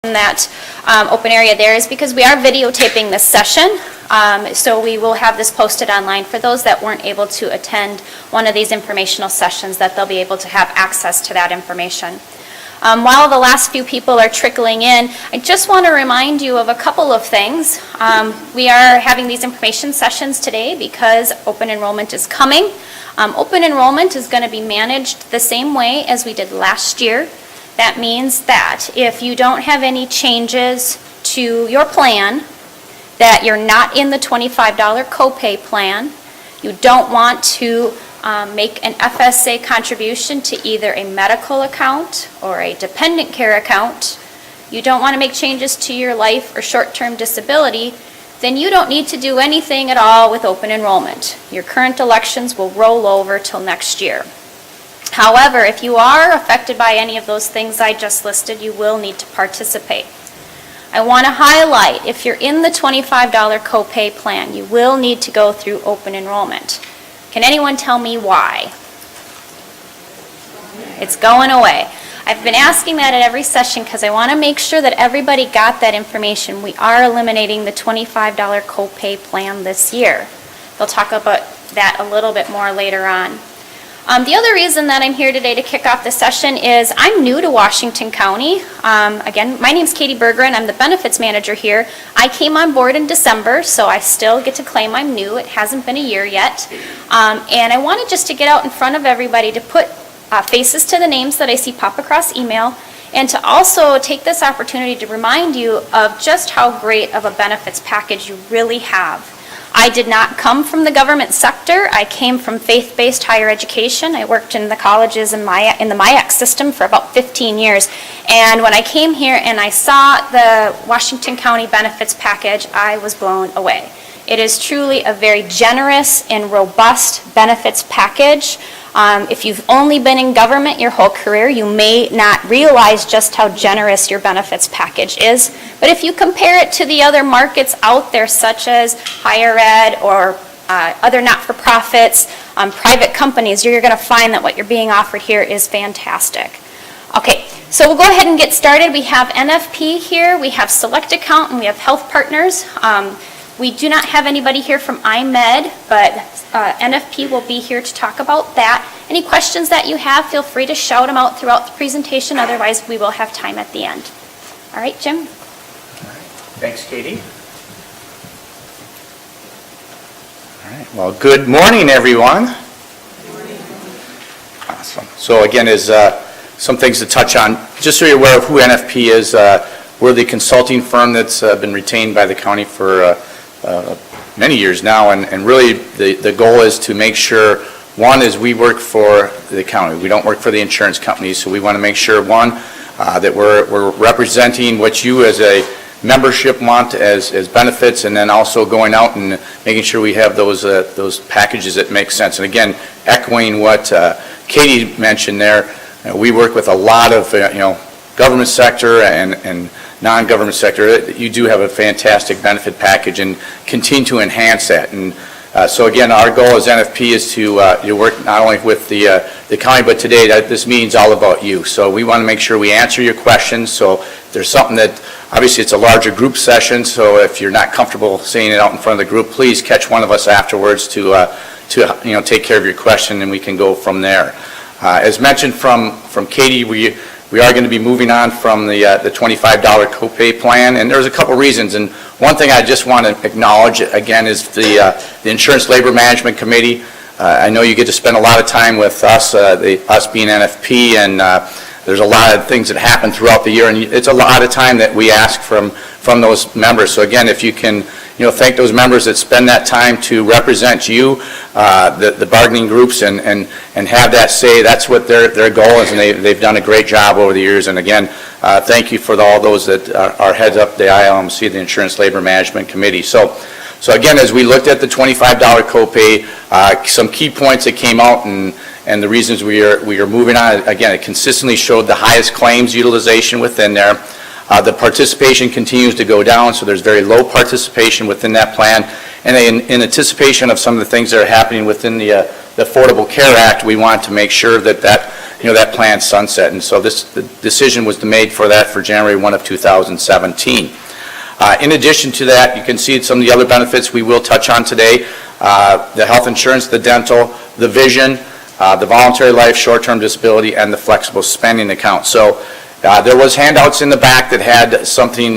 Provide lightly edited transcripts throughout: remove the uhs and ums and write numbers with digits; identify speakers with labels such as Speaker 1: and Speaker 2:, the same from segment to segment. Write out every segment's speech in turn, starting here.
Speaker 1: in that open area there is because we are videotaping this session. So we will have this posted online for those that weren't able to attend one of these informational sessions, that they'll be able to have access to that information. While the last few people are trickling in, I just want to remind you of a couple of things. We are having these information sessions today because open enrollment is coming. Open enrollment is going to be managed the same way as we did last year. That means that if you don't have any changes to your plan, that you're not in the $25 copay plan, you don't want to make an FSA contribution to either a medical account or a dependent care account, you don't want to make changes to your life or short-term disability, then you don't need to do anything at all with open enrollment. Your current elections will roll over till next year. However, if you are affected by any of those things I just listed, you will need to participate. I want to highlight, if you're in the $25 copay plan, you will need to go through open enrollment. Can anyone tell me why? It's going away. I've been asking that at every session because I want to make sure that everybody got that information. We are eliminating the $25 copay plan this year. They'll talk about that a little bit more later on. The other reason that I'm here today to kick off the session is I'm new to Washington County. Again, my name's Katie Bergeron. I'm the benefits manager here. I came on board in December, so I still get to claim I'm new. It hasn't been a year yet. And I wanted just to get out in front of everybody to put faces to the names that I see pop across email, and to also take this opportunity to remind you of just how great of a benefits package you really have. I did not come from the government sector. I came from faith-based higher education. I worked in the colleges in the MIAC system for about 15 years. And when I came here and I saw the Washington County benefits package, I was blown away. It is truly a very generous and robust benefits package. If you've only been in government your whole career, you may not realize just how generous your benefits package is. But if you compare it to the other markets out there, such as higher ed or other not-for-profits, private companies, you're going to find that what you're being offered here is fantastic. Okay, so we'll go ahead and get started. We have NFP here, we have Select Account, and we have Health Partners. We do not have anybody here from IMED, but NFP will be here to talk about that. Any questions that you have, feel free to shout them out throughout the presentation. Otherwise, we will have time at the end. All right, Jim?
Speaker 2: All right. Thanks, Katie. All right. Well, good morning, everyone. Good morning. Awesome. So again, is some things to touch on. Just so you're aware of who NFP is, we're the consulting firm that's been retained by the county for many years now, and really the goal is to make sure, one is we work for the county. We don't work for the insurance companies, so we want to make sure, one, that we're representing what you as a membership want as benefits, and then also going out and making sure we have those packages that make sense. And again, echoing what Katie mentioned there, we work with a lot of government sector and non-government sector. You do have a fantastic benefit package and continue to enhance that. And so again, our goal as NFP is to work not only with the county, but today this meeting's all about you. So we want to make sure we answer your questions. So if there's something that, obviously it's a larger group session, so if you're not comfortable saying it out in front of the group, please catch one of us afterwards to take care of your question, and we can go from there. As mentioned from Katie, we are going to be moving on from the $25 copay plan, and there's a couple reasons. And one thing I just want to acknowledge again is the Insurance Labor Management Committee. I know you get to spend a lot of time with us, us being NFP, and there's a lot of things that happen throughout the year, and it's a lot of time that we ask from those members. So again, if you can thank those members that spend that time to represent you, the bargaining groups, and have that say. That's what their goal is, and they've done a great job over the years. And again, thank you for all those that are heads up the ILMC, the Insurance Labor Management Committee. So again, as we looked at the $25 copay, some key points that came out and the reasons we are moving on, again, it consistently showed the highest claims utilization within there. The participation continues to go down, so there's very low participation within that plan. And in anticipation of some of the things that are happening within the Affordable Care Act, we want to make sure that that plan sunset. And so the decision was made for that for January 1 of 2017. In addition to that, you can see some of the other benefits we will touch on today. The health insurance, the dental, the vision, the voluntary life, short-term disability, and the flexible spending account. So there was handouts in the back that had something,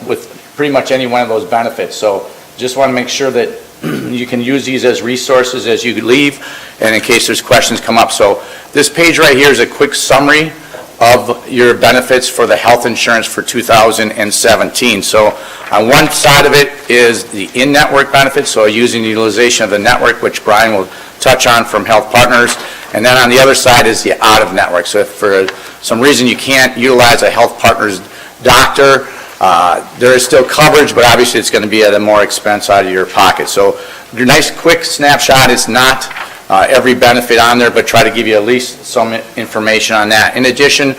Speaker 2: with pretty much any one of those benefits. So just want to make sure that you can use these as resources as you leave and in case there's questions come up. So this page right here is a quick summary of your benefits for the health insurance for 2017. So on one side of it is the in-network benefits, so using the utilization of the network, which Brian will touch on from Health Partners. And then on the other side is the out-of-network. So if for some reason you can't utilize a Health Partners doctor, there is still coverage, but obviously it's going to be at a more expense out of your pocket. So your nice quick snapshot is not every benefit on there, but try to give you at least some information on that. In addition,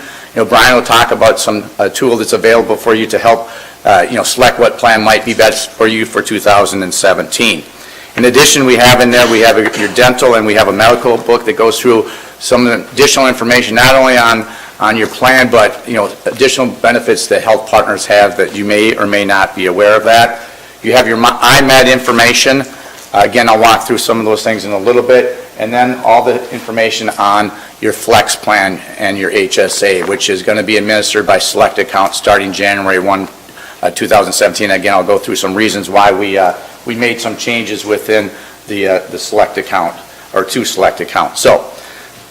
Speaker 2: Brian will talk about a tool that's available for you to help select what plan might be best for you for 2017. In addition, we have your dental, and we have a medical book that goes through some additional information, not only on your plan, but additional benefits that Health Partners have that you may or may not be aware of that. You have your IMED information. Again, I'll walk through some of those things in a little bit, and then all the information on your flex plan and your HSA, which is going to be administered by Select Account starting January 1, 2017. Again, I'll go through some reasons why we made some changes within the Select Account, or to Select Account. So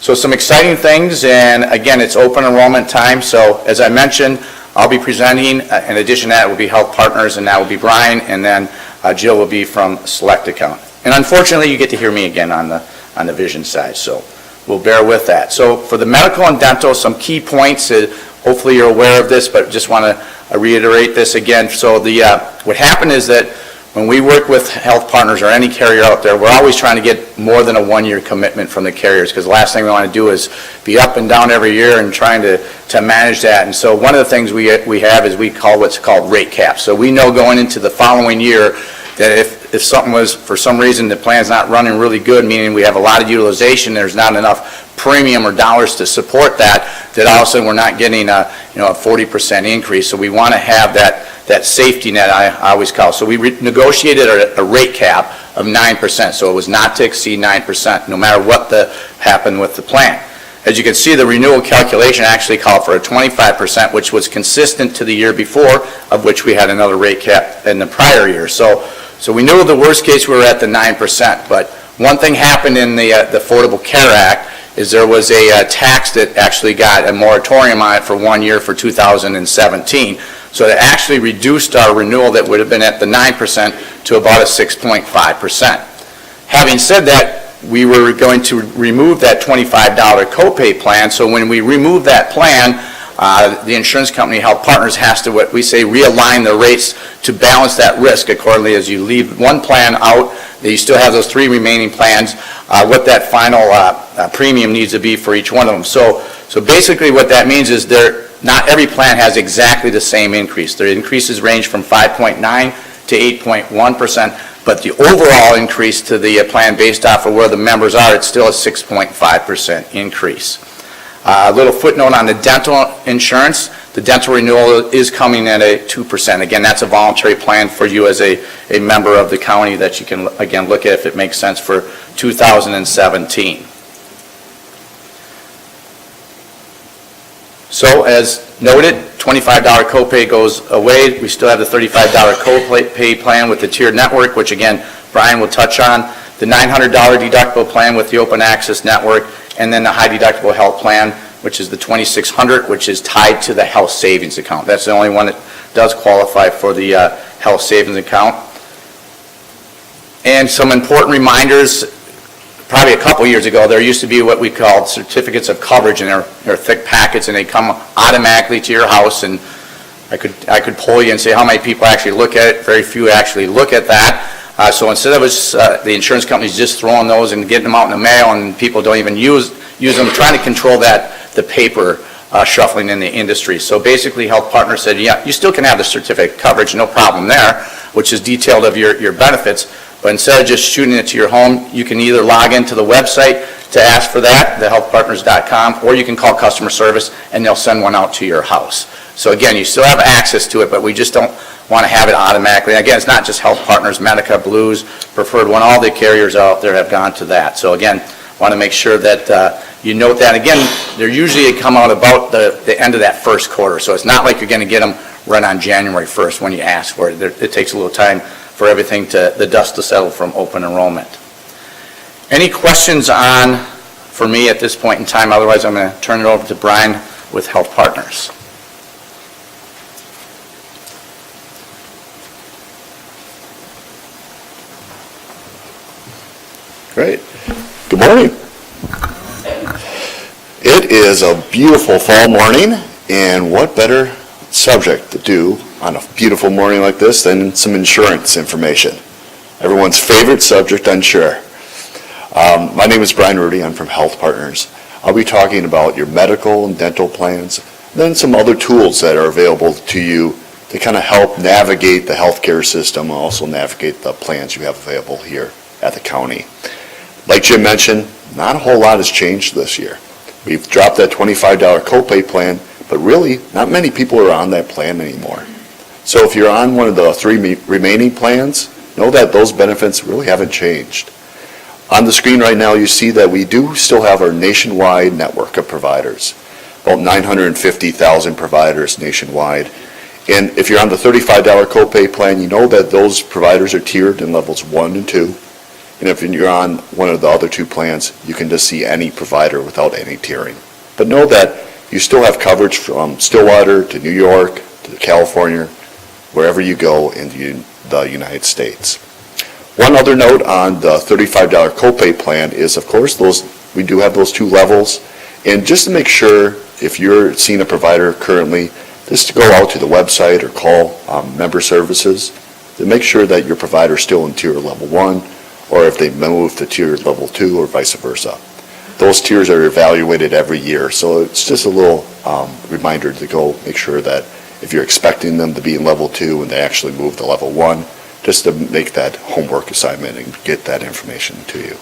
Speaker 2: some exciting things, and again, it's open enrollment time. So as I mentioned, I'll be presenting. In addition to that, it will be Health Partners, and that will be Brian, and then Jill will be from Select Account. And unfortunately, you get to hear me again on the vision side, so we'll bear with that. So for the medical and dental, some key points. Hopefully you're aware of this, but just want to reiterate this again. So what happened is that when we work with Health Partners or any carrier out there, we're always trying to get more than a one-year commitment from the carriers, because the last thing we want to do is be up and down every year and trying to manage that. And so one of the things we have is we call what's called rate caps. So we know going into the following year that if something was, for some reason, the plan's not running really good, meaning we have a lot of utilization, there's not enough premium or dollars to support that all of a sudden we're not getting a 40% increase. So we want to have that safety net, I always call. So we negotiated a rate cap of 9%. So it was not to exceed 9%, no matter what happened with the plan. As you can see, the renewal calculation actually called for a 25%, which was consistent to the year before, of which we had another rate cap in the prior year. So we knew the worst case we were at the 9%, but one thing happened in the Affordable Care Act is there was a tax that actually got a moratorium on it for 1 year for 2017. So it actually reduced our renewal that would have been at the 9% to about a 6.5%. Having said that, we were going to remove that $25 copay plan. So when we remove that plan, the insurance company, Health Partners, has to, what we say, realign the rates to balance that risk accordingly. As you leave one plan out, you still have those three remaining plans, what that final premium needs to be for each one of them. So basically what that means is not every plan has exactly the same increase. The increases range from 5.9 to 8.1%. But the overall increase to the plan based off of where the members are, it's still a 6.5% increase. A little footnote on the dental insurance. The dental renewal is coming in at 2%. Again, that's a voluntary plan for you as a member of the county that you can, again, look at if it makes sense for 2017. So as noted, $25 copay goes away. We still have the $35 copay plan with the tiered network, which again, Brian will touch on. The $900 deductible plan with the open access network, and then the high deductible health plan, which is the $2,600, which is tied to the health savings account. That's the only one that does qualify for the health savings account. And some important reminders. Probably a couple years ago, there used to be what we called certificates of coverage, and they're thick packets, and they come automatically to your house. And I could poll you and say how many people actually look at it. Very few actually look at that. So instead of the insurance companies just throwing those and getting them out in the mail, and people don't even use them, trying to control the paper shuffling in the industry. So basically, Health Partners said, yeah, you still can have the certificate coverage, no problem there, which is detailed of your benefits, but instead of just shooting it to your home, you can either log into the website to ask for that, thehealthpartners.com, or you can call customer service and they'll send one out to your house. So again, you still have access to it, but we just don't want to have it automatically. Again, it's not just Health Partners, Medica, Blues, Preferred One, all the carriers out there have gone to that. So again, want to make sure that you note that. Again, they're usually come out about the end of that first quarter, so it's not like you're going to get them right on January 1st when you ask for it. It takes a little time for everything the dust to settle from open enrollment. Any questions for me at this point in time? Otherwise, I'm going to turn it over to Brian with Health Partners.
Speaker 3: Great. Good morning. It is a beautiful fall morning, and what better subject to do on a beautiful morning like this than some insurance information. Everyone's favorite subject, I'm sure. My name is Brian Rudy. I'm from Health Partners. I'll be talking about your medical and dental plans, then some other tools that are available to you to kind of help navigate the healthcare system and also navigate the plans you have available here at the county. Like Jim mentioned, not a whole lot has changed this year. We've dropped that $25 copay plan, but really not many people are on that plan anymore. So if you're on one of the three remaining plans, know that those benefits really haven't changed. On the screen right now, you see that we do still have our nationwide network of providers, about 950,000 providers nationwide. And if you're on the $35 copay plan, you know that those providers are tiered in levels 1 and 2. And if you're on one of the other two plans, you can just see any provider without any tiering. But know that you still have coverage from Stillwater to New York to California, wherever you go in the United States. One other note on the $35 copay plan is, of course, we do have those two levels. And just to make sure, if you're seeing a provider currently, just to go out to the website or call member services to make sure that your provider is still in tier level 1, or if they move to tier level 2 or vice versa. Those tiers are evaluated every year, so it's just a little reminder to go make sure that if you're expecting them to be in level 2 and they actually move to level 1, just to make that homework assignment and get that information to you.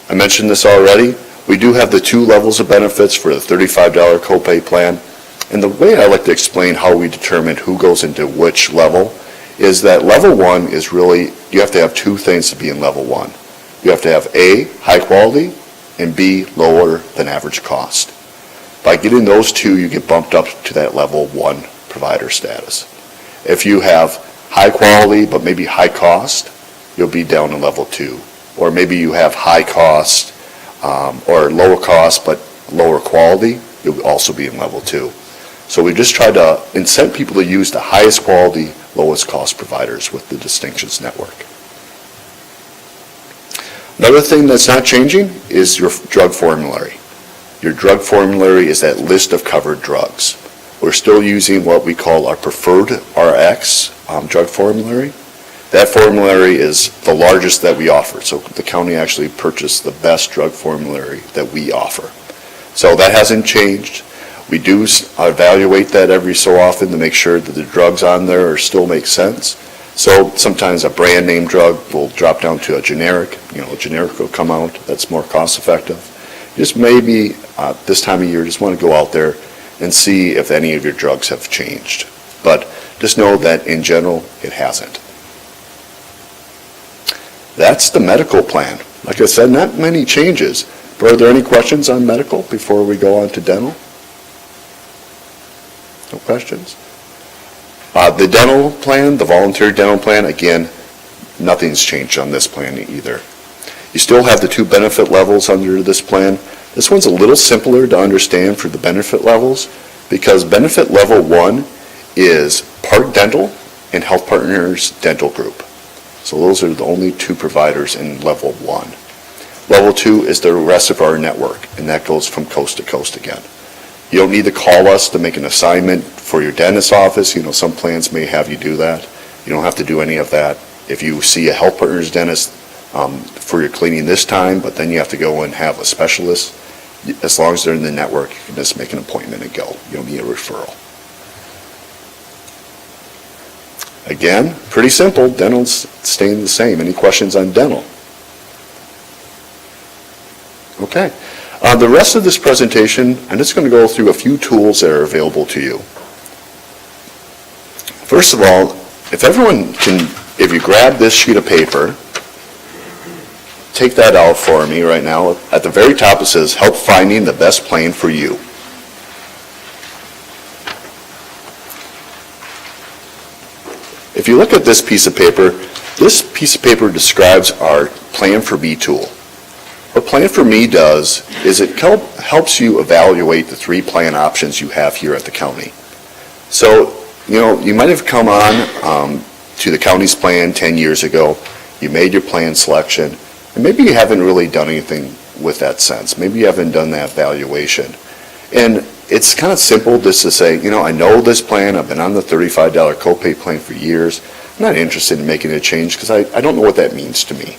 Speaker 3: I mentioned this already. We do have the two levels of benefits for the $35 copay plan, and the way I like to explain how we determine who goes into which level is that level 1 is really, you have to have two things to be in level 1. You have to have A, high quality, and B, lower than average cost. By getting those two, you get bumped up to that level 1 provider status. If you have high quality but maybe high cost, you'll be down in level 2. Or maybe you have high cost or lower cost but lower quality, you'll also be in level 2. So we just try to incent people to use the highest quality, lowest cost providers with the Distinctions Network. Another thing that's not changing is your drug formulary. Your drug formulary is that list of covered drugs. We're still using what we call our preferred RX drug formulary. That formulary is the largest that we offer. So the county actually purchased the best drug formulary that we offer. So that hasn't changed. We do evaluate that every so often to make sure that the drugs on there still make sense. So sometimes a brand name drug will drop down to a generic. A generic will come out that's more cost effective. Just maybe this time of year, just want to go out there and see if any of your drugs have changed. But just know that in general, it hasn't. That's the medical plan. Like I said, not many changes. But are there any questions on medical before we go on to dental? No questions? The dental plan, the voluntary dental plan, again, nothing's changed on this plan either. You still have the two benefit levels under this plan. This one's a little simpler to understand for the benefit levels because benefit level 1 is Part Dental and Health Partners Dental Group. So those are the only two providers in level 1. Level 2 is the rest of our network, and that goes from coast to coast again. You don't need to call us to make an assignment for your dentist's office. Some plans may have you do that. You don't have to do any of that. If you see a Health Partners dentist for your cleaning this time, but then you have to go and have a specialist, As long as they're in the network, you can just make an appointment and go. You don't need a referral. Again, pretty simple. Dental's staying the same. Any questions on dental? Okay. The rest of this presentation, I'm just going to go through a few tools that are available to you. First of all, if you grab this sheet of paper, take that out for me right now. At the very top it says, help finding the best plan for you. If you look at this piece of paper describes our Plan for Me tool. What Plan for Me does is it helps you evaluate the 3 plan options you have here at the county. So, you might have come on to the county's plan 10 years ago. You made your plan selection, and maybe you haven't really done anything with that since. Maybe you haven't done that evaluation. And it's kind of simple just to say, I know this plan. I've been on the $35 copay plan for years. I'm not interested in making a change because I don't know what that means to me.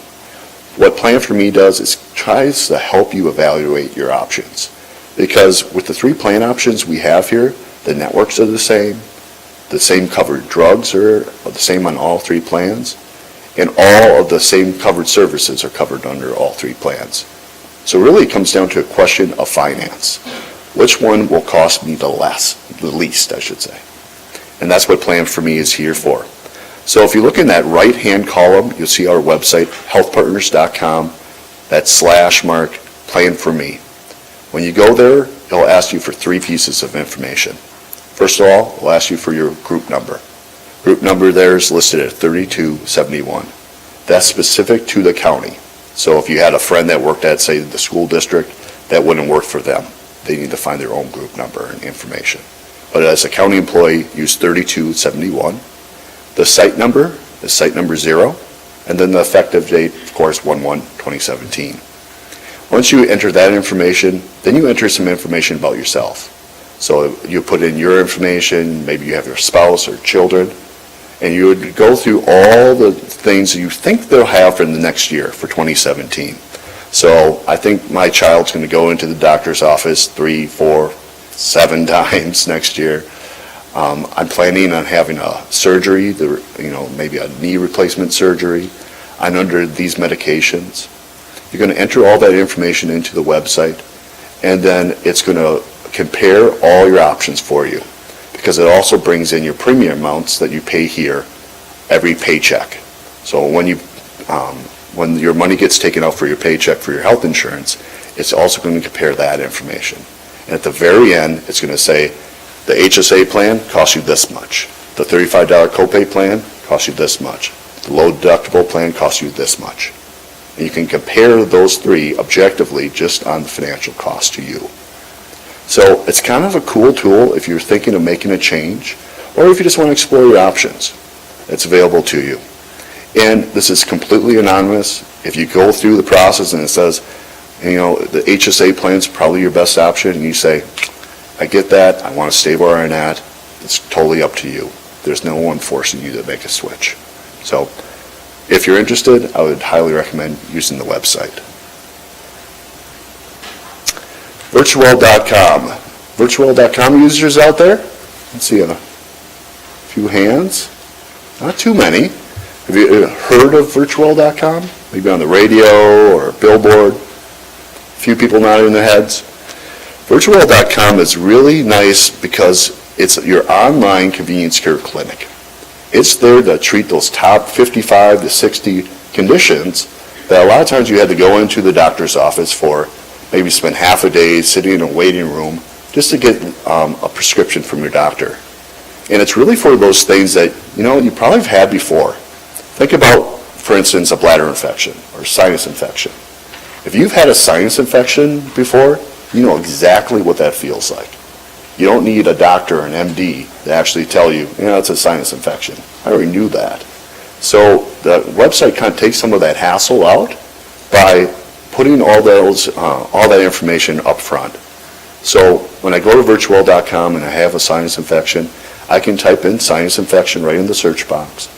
Speaker 3: What Plan for Me does is tries to help you evaluate your options. Because with the 3 plan options we have here, the networks are the same covered drugs are the same on all 3 plans, and all of the same covered services are covered under all 3 plans. So really it comes down to a question of finance. Which one will cost me the least, I should say. And that's what Plan for Me is here for. So if you look in that right-hand column, you'll see our website, healthpartners.com, that's / Plan for Me. When you go there, it'll ask you for 3 pieces of information. First of all, it'll ask you for your group number. Group number there is listed at 3271. That's specific to the county. So if you had a friend that worked at, say, the school district, that wouldn't work for them. They need to find their own group number and information. But as a county employee, use 3271. The site number is site number 0, and then the effective date, of course, 1/1/2017. Once you enter that information, then you enter some information about yourself. So you put in your information, maybe you have your spouse or children, and you would go through all the things you think they'll have for the next year, for 2017. So I think my child's going to go into the doctor's office 3, 4, 7 times next year. I'm planning on having a surgery, maybe a knee replacement surgery. I'm under these medications. You're going to enter all that information into the website, and then it's going to compare all your options for you, because it also brings in your premium amounts that you pay here every paycheck. So when your money gets taken out for your paycheck for your health insurance, it's also going to compare that information. And at the very end, it's going to say, the HSA plan costs you this much. The $35 copay plan costs you this much. The low deductible plan costs you this much. And you can compare those 3 objectively just on the financial cost to you. So it's kind of a cool tool if you're thinking of making a change, or if you just want to explore your options. It's available to you. And this is completely anonymous. If you go through the process and it says, the HSA plan is probably your best option, and you say, I get that, I want to stay where I'm at, it's totally up to you. There's no one forcing you to make a switch. So if you're interested, I would highly recommend using the website. Virtual.com. Virtual.com users out there? Let's see a few hands. Not too many. Have you heard of Virtual.com? Maybe on the radio or a billboard. A few people nodding their heads. Virtual.com is really nice because it's your online convenience care clinic. It's there to treat those top 55 to 60 conditions that a lot of times you had to go into the doctor's office for, maybe spend half a day sitting in a waiting room just to get a prescription from your doctor. And it's really for those things that, you probably have had before. Think about, for instance, a bladder infection or sinus infection. If you've had a sinus infection before, you know exactly what that feels like. You don't need a doctor or an MD to actually tell you, it's a sinus infection. I already knew that. So the website kind of takes some of that hassle out by putting all that information up front. So when I go to virtual.com and I have a sinus infection, I can type in sinus infection right in the search box.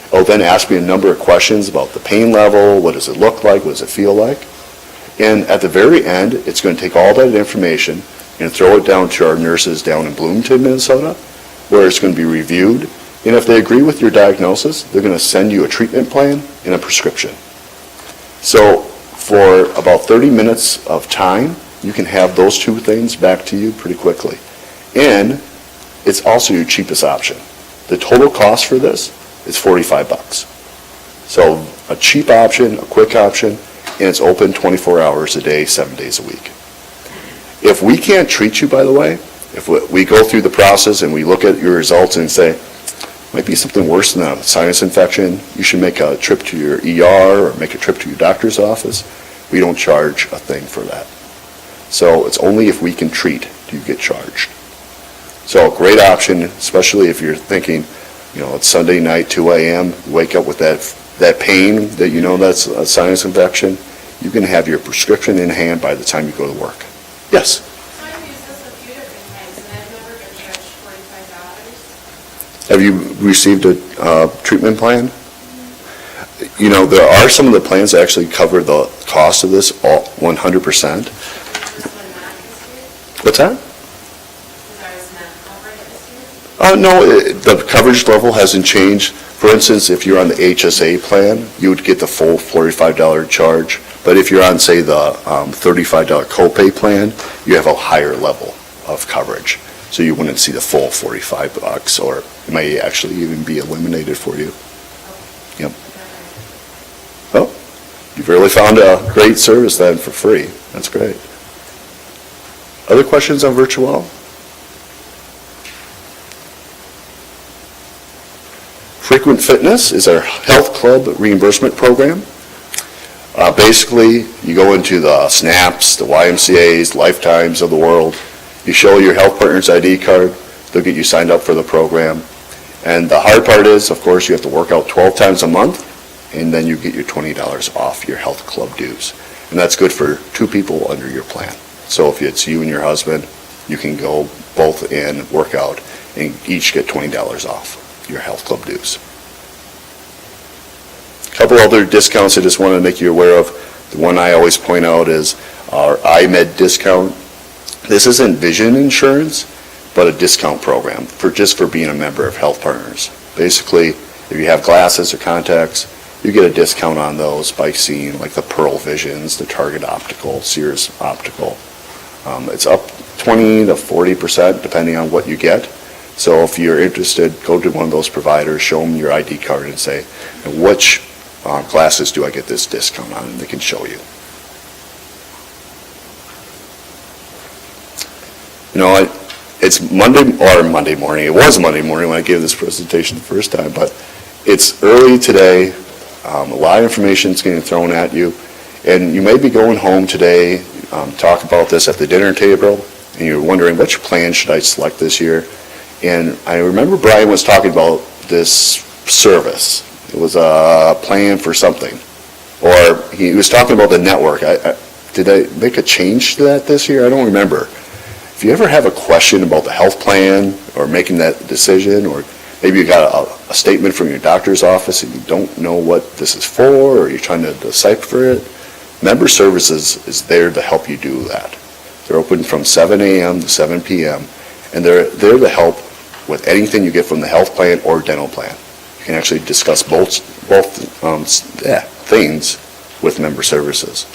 Speaker 3: It'll then ask me a number of questions about the pain level, what does it look like, what does it feel like. And at the very end, it's going to take all that information and throw it down to our nurses down in Bloomington, Minnesota, where it's going to be reviewed. And if they agree with your diagnosis, they're going to send you a treatment plan and a prescription. So for about 30 minutes of time, you can have those two things back to you pretty quickly. And it's also your cheapest option. The total cost for this is $45. So a cheap option, a quick option, and it's open 24 hours a day, 7 days a week. If we can't treat you, by the way, if we go through the process and we look at your results and say, might be something worse than a sinus infection, you should make a trip to your ER or make a trip to your doctor's office, we don't charge a thing for that. So it's only if we can treat do you get charged. So a great option, especially if you're thinking, it's Sunday night, 2 a.m., you wake up with that pain that you know that's a sinus infection, you can have your prescription in hand by the time you go to work. Yes?
Speaker 4: I've used this a few different times, and I've never been charged $45.
Speaker 3: Have you received a treatment plan? There are some of the plans that actually cover the cost of this all 100%.
Speaker 4: This one not this year?
Speaker 3: What's that?
Speaker 4: Because I was not covered this year?
Speaker 3: No, the coverage level hasn't changed. For instance, if you're on the HSA plan, you would get the full $45 charge. But if you're on, say, the $35 copay plan, you have a higher level of coverage. So you wouldn't see the full $45, or it may actually even be eliminated for you. Yep. Oh, you've really found a great service then for free. That's great. Other questions on Virtual? Frequent Fitness is our health club reimbursement program. Basically, you go into the SNAPs, the YMCAs, Lifetimes of the world. You show your health partner's ID card. They'll get you signed up for the program. And the hard part is, of course, you have to work out 12 times a month, and then you get your $20 off your health club dues. And that's good for 2 people under your plan. So if it's you and your husband, you can go both in, work out, and each get $20 off your health club dues. A couple other discounts I just want to make you aware of. The one I always point out is our iMed discount. This isn't vision insurance, but a discount program for being a member of Health Partners. Basically, if you have glasses or contacts, you get a discount on those by seeing like the Pearl Visions, the Target Optical, Sears Optical. It's up 20 to 40% depending on what you get. So if you're interested, go to one of those providers, show them your ID card and say, which glasses do I get this discount on? And they can show you. It's Monday morning. It was Monday morning when I gave this presentation the first time, but it's early today. A lot of information is getting thrown at you. And you may be going home today, talk about this at the dinner table, and you're wondering, which plan should I select this year? And I remember Brian was talking about this service. It was a plan for something. Or he was talking about the network. Did I make a change to that this year? I don't remember. If you ever have a question about the health plan or making that decision, or maybe you got a statement from your doctor's office and you don't know what this is for, or you're trying to decipher it, Member Services is there to help you do that. They're open from 7 a.m. to 7 p.m., and they're there to help with anything you get from the health plan or dental plan. You can actually discuss both things with Member Services.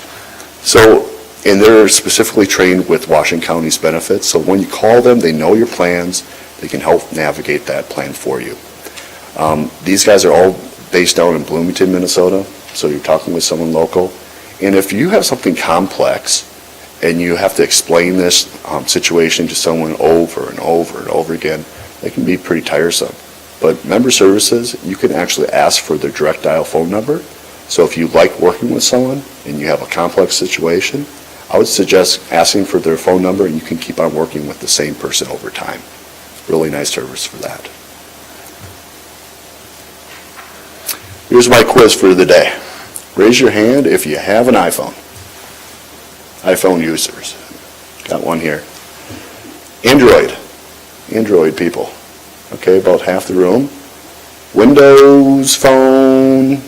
Speaker 3: So, and they're specifically trained with Washington County's benefits, so when you call them, they know your plans, they can help navigate that plan for you. These guys are all based down in Bloomington, Minnesota, so you're talking with someone local. And if you have something complex and you have to explain this situation to someone over and over and over again, they can be pretty tiresome. But Member Services, you can actually ask for their direct dial phone number. So if you like working with someone and you have a complex situation, I would suggest asking for their phone number, and you can keep on working with the same person over time. Really nice service for that. Here's my quiz for the day. Raise your hand if you have an iPhone. iPhone users. Got one here. Android people. Okay, about half the room. Windows phone.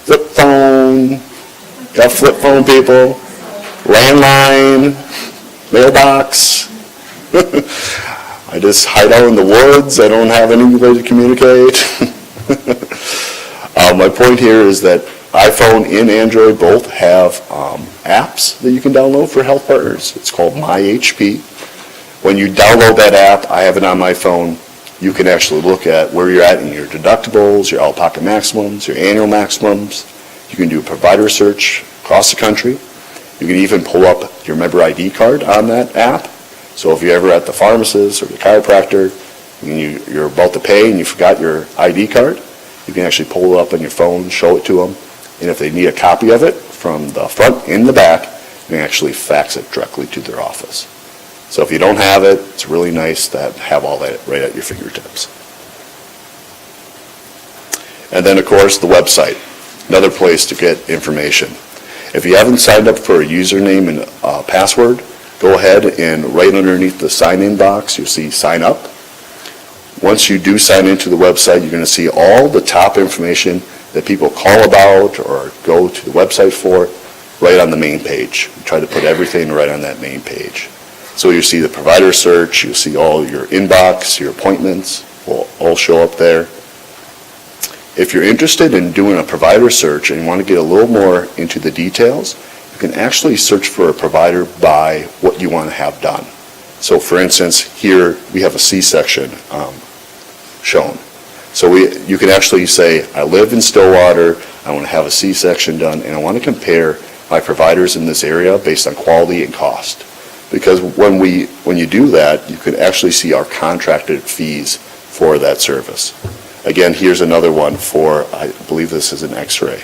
Speaker 3: Flip phone. Got flip phone. telephone people, landline, mailbox. I just hide out in the woods. I don't have any way to communicate. My point here is that iPhone and Android both have apps that you can download for Health Partners. It's called My HP. When you download that app, I have it on my phone, you can actually look at where you're at in your deductibles, your out-of-pocket maximums, your annual maximums. You can do a provider search across the country. You can even pull up your member ID card on that app. So if you're ever at the pharmacist or the chiropractor and you're about to pay and you forgot your ID card, you can actually pull it up on your phone, show it to them, and if they need a copy of it from the front and the back, you can actually fax it directly to their office. So if you don't have it, it's really nice to have all that right at your fingertips. And then, of course, the website, another place to get information. If you haven't signed up for a username and password, go ahead and right underneath the sign-in box, you'll see sign up. Once you do sign into the website, you're going to see all the top information that people call about or go to the website for right on the main page. We try to put everything right on that main page. So you see the provider search, you'll see all your inbox, your appointments will all show up there. If you're interested in doing a provider search and you want to get a little more into the details, you can actually search for a provider by what you want to have done. So for instance, here we have a C-section shown. So you can actually say, I live in Stillwater, I want to have a C-section done, and I want to compare my providers in this area based on quality and cost. Because when you do that, you can actually see our contracted fees for that service. Again, here's another one for, I believe this is an X-ray.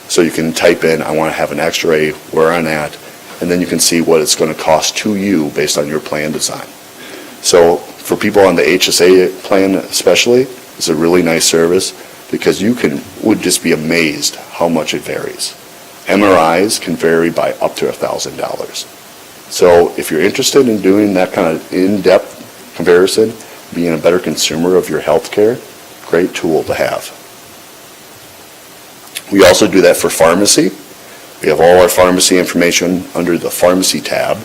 Speaker 3: So you can type in, I want to have an X-ray, where I'm at, and then you can see what it's going to cost to you based on your plan design. So for people on the HSA plan especially, it's a really nice service because you would just be amazed how much it varies. MRIs can vary by up to $1,000. So if you're interested in doing that kind of in-depth comparison, being a better consumer of your health care, great tool to have. We also do that for pharmacy. We have all our pharmacy information under the pharmacy tab.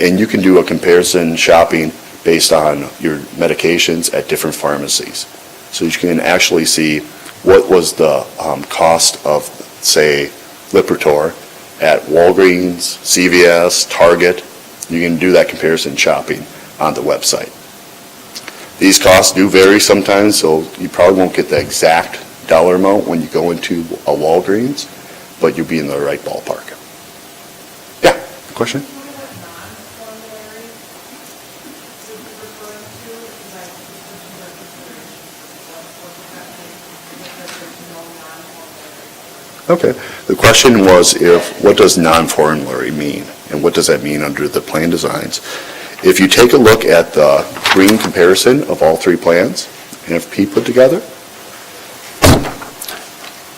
Speaker 3: And you can do a comparison shopping based on your medications at different pharmacies. So you can actually see what was the cost of, say, Lipitor at Walgreens, CVS, Target. You can do that comparison shopping on the website. These costs do vary sometimes, so you probably won't get the exact dollar amount when you go into a Walgreens, but you'll be in the right ballpark. Yeah, question? Okay. The question was what does non-formulary mean? And what does that mean under the plan designs? If you take a look at the green comparison of all three plans, NFP put together,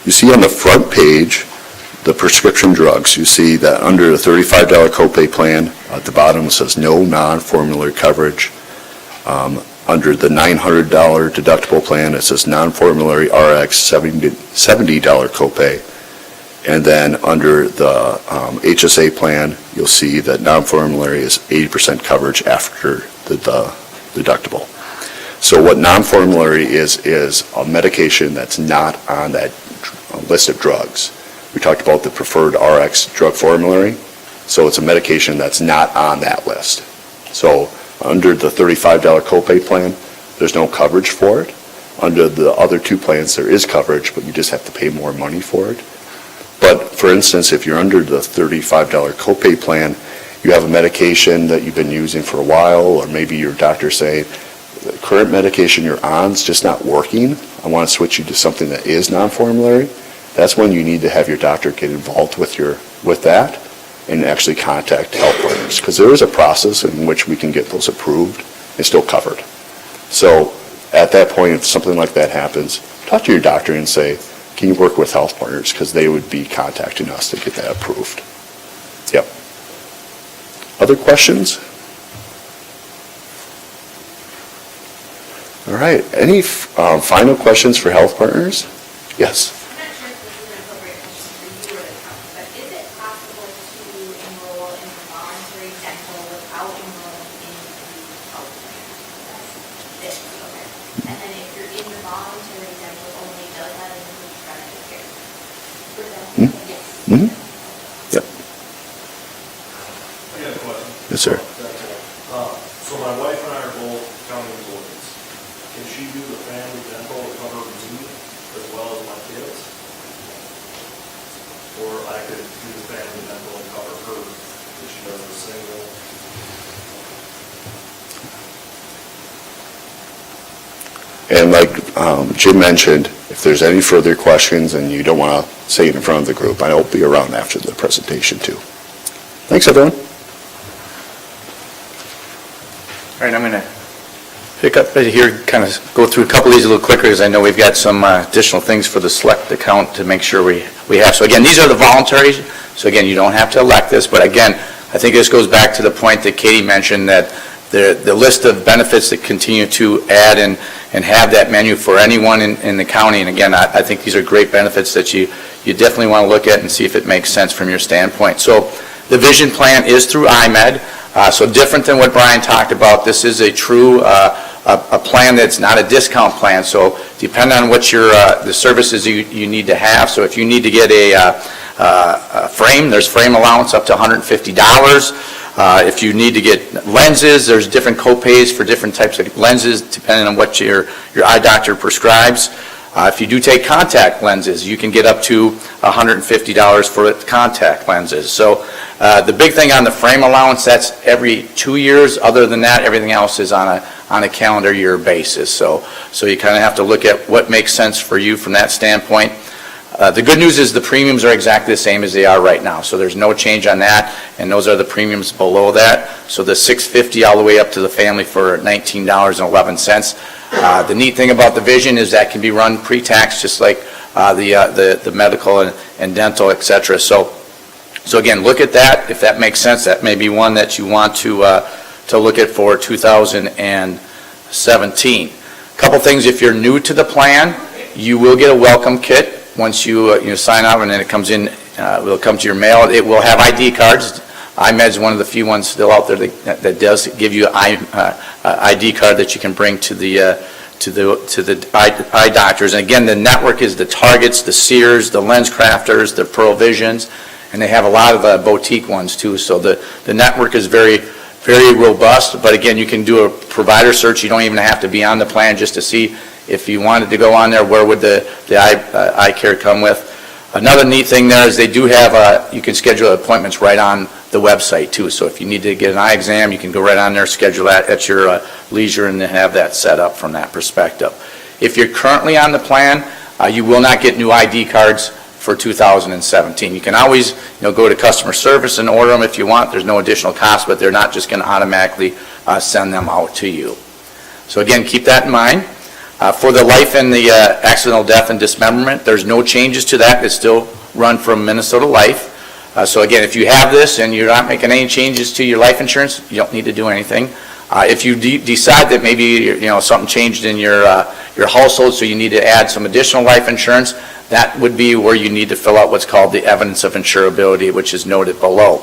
Speaker 3: you see on the front page the prescription drugs. You see that under the $35 copay plan, at the bottom it says no non-formulary coverage. Under the $900 deductible plan, it says non-formulary RX $70 copay. And then under the HSA plan, you'll see that non-formulary is 80% coverage after the deductible. So what non-formulary is a medication that's not on that list of drugs. We talked about the preferred RX drug formulary. So it's a medication that's not on that list. So under the $35 copay plan, there's no coverage for it. Under the other two plans, there is coverage, but you just have to pay more money for it. But for instance, if you're under the $35 copay plan, you have a medication that you've been using for a while, or maybe your doctor's saying, the current medication you're on is just not working. I want to switch you to something that is non-formulary. That's when you need to have your doctor get involved with that and actually contact Health Partners, because there is a process in which we can get those approved and still covered. So at that point, if something like that happens, talk to your doctor and say, can you work with Health Partners? Because they would be contacting us to get that approved. Yep. Other questions? All right. Any final questions for Health Partners? Yes.
Speaker 4: I'm not sure if this is an appropriate question for you or the
Speaker 1: it. And then if you're in the voluntary dental only, does that include private care? Yes.
Speaker 3: Mm-hmm. Yep.
Speaker 5: I got a question.
Speaker 3: Yes, sir.
Speaker 5: So my wife and I are both county employees. Can she do the family dental to cover me as well as my kids? Or I could do the family dental and cover her if she does a single?
Speaker 3: And like Jim mentioned, if there's any further questions and you don't want to say it in front of the group, I'll be around after the presentation too. Thanks, everyone.
Speaker 2: All right, I'm going to pick up right here, kind of go through a couple of these a little quicker, because I know we've got some additional things for the select account to make sure we have. So again, these are the voluntaries. So again, you don't have to elect this, but again, I think this goes back to the point that Katie mentioned, that the list of benefits that continue to add and have that menu for anyone in the county. And again, I think these are great benefits that you definitely want to look at and see if it makes sense from your standpoint. So the vision plan is through IMED. So different than what Brian talked about, this is a true a plan that's not a discount plan. So depending on what the services you need to have. So if you need to get a frame, there's frame allowance up to $150. If you need to get lenses, there's different co-pays for different types of lenses depending on what your eye doctor prescribes. If you do take contact lenses, you can get up to $150 for contact lenses. So the big thing on the frame allowance, that's every 2 years. Other than that, everything else is on a calendar year basis. So you kind of have to look at what makes sense for you from that standpoint. The good news is the premiums are exactly the same as they are right now. So there's no change on that, and those are the premiums below that. So the $650 all the way up to the family for $19.11. The neat thing about the vision is that can be run pre-tax, just like the medical and dental, et cetera. So again, look at that. If that makes sense, that may be one that you want to look at for 2017. Couple things, if you're new to the plan, you will get a welcome kit once you sign up, and then it comes in. Will come to your mail. It will have ID cards. IMED is one of the few ones still out there that does give you an ID card that you can bring to the eye doctors. And again, the network is the Targets, the Sears, the Lens Crafters, the Pearl Visions, and they have a lot of boutique ones too. So the network is very, very robust. But again, you can do a provider search. You don't even have to be on the plan just to see if you wanted to go on there, where would the eye care come with. Another neat thing there is they do have, you can schedule appointments right on the website too. So if you need to get an eye exam, you can go right on there, schedule that at your leisure, and then have that set up from that perspective. If you're currently on the plan, you will not get new ID cards for 2017. You can always go to customer service and order them if you want. There's no additional cost, but they're not just going to automatically send them out to you. So again, keep that in mind. For the life and the accidental death and dismemberment, there's no changes to that. It's still run from Minnesota Life. So again, if you have this and you're not making any changes to your life insurance, you don't need to do anything. If you decide that maybe something changed in your household, so you need to add some additional life insurance, that would be where you need to fill out what's called the evidence of insurability, which is noted below.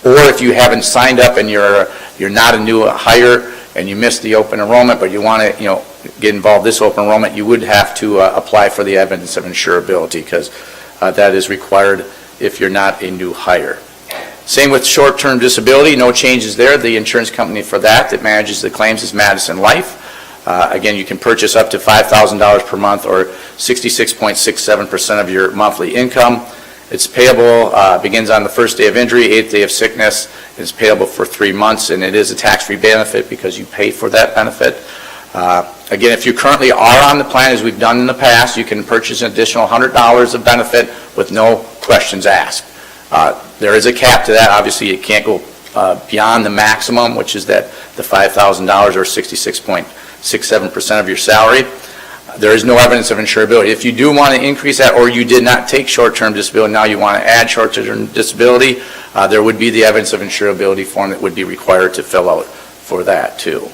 Speaker 2: Or if you haven't signed up and you're not a new hire and you missed the open enrollment, but you want to get involved in this open enrollment, you would have to apply for the evidence of insurability, because that is required if you're not a new hire. Same with short-term disability, no changes there. The insurance company for that manages the claims is Madison Life. Again, you can purchase up to $5,000 per month, or 66.67% of your monthly income. It's payable, begins on the first day of injury, 8th day of sickness. It's payable for 3 months, and it is a tax-free benefit because you pay for that benefit. Again, if you currently are on the plan, as we've done in the past, you can purchase an additional $100 of benefit with no questions asked. There is a cap to that. Obviously, it can't go beyond the maximum, which is the $5,000 or 66.67% of your salary. There is no evidence of insurability. If you do want to increase that, or you did not take short-term disability, now you want to add short-term disability, there would be the evidence of insurability form that would be required to fill out for that too.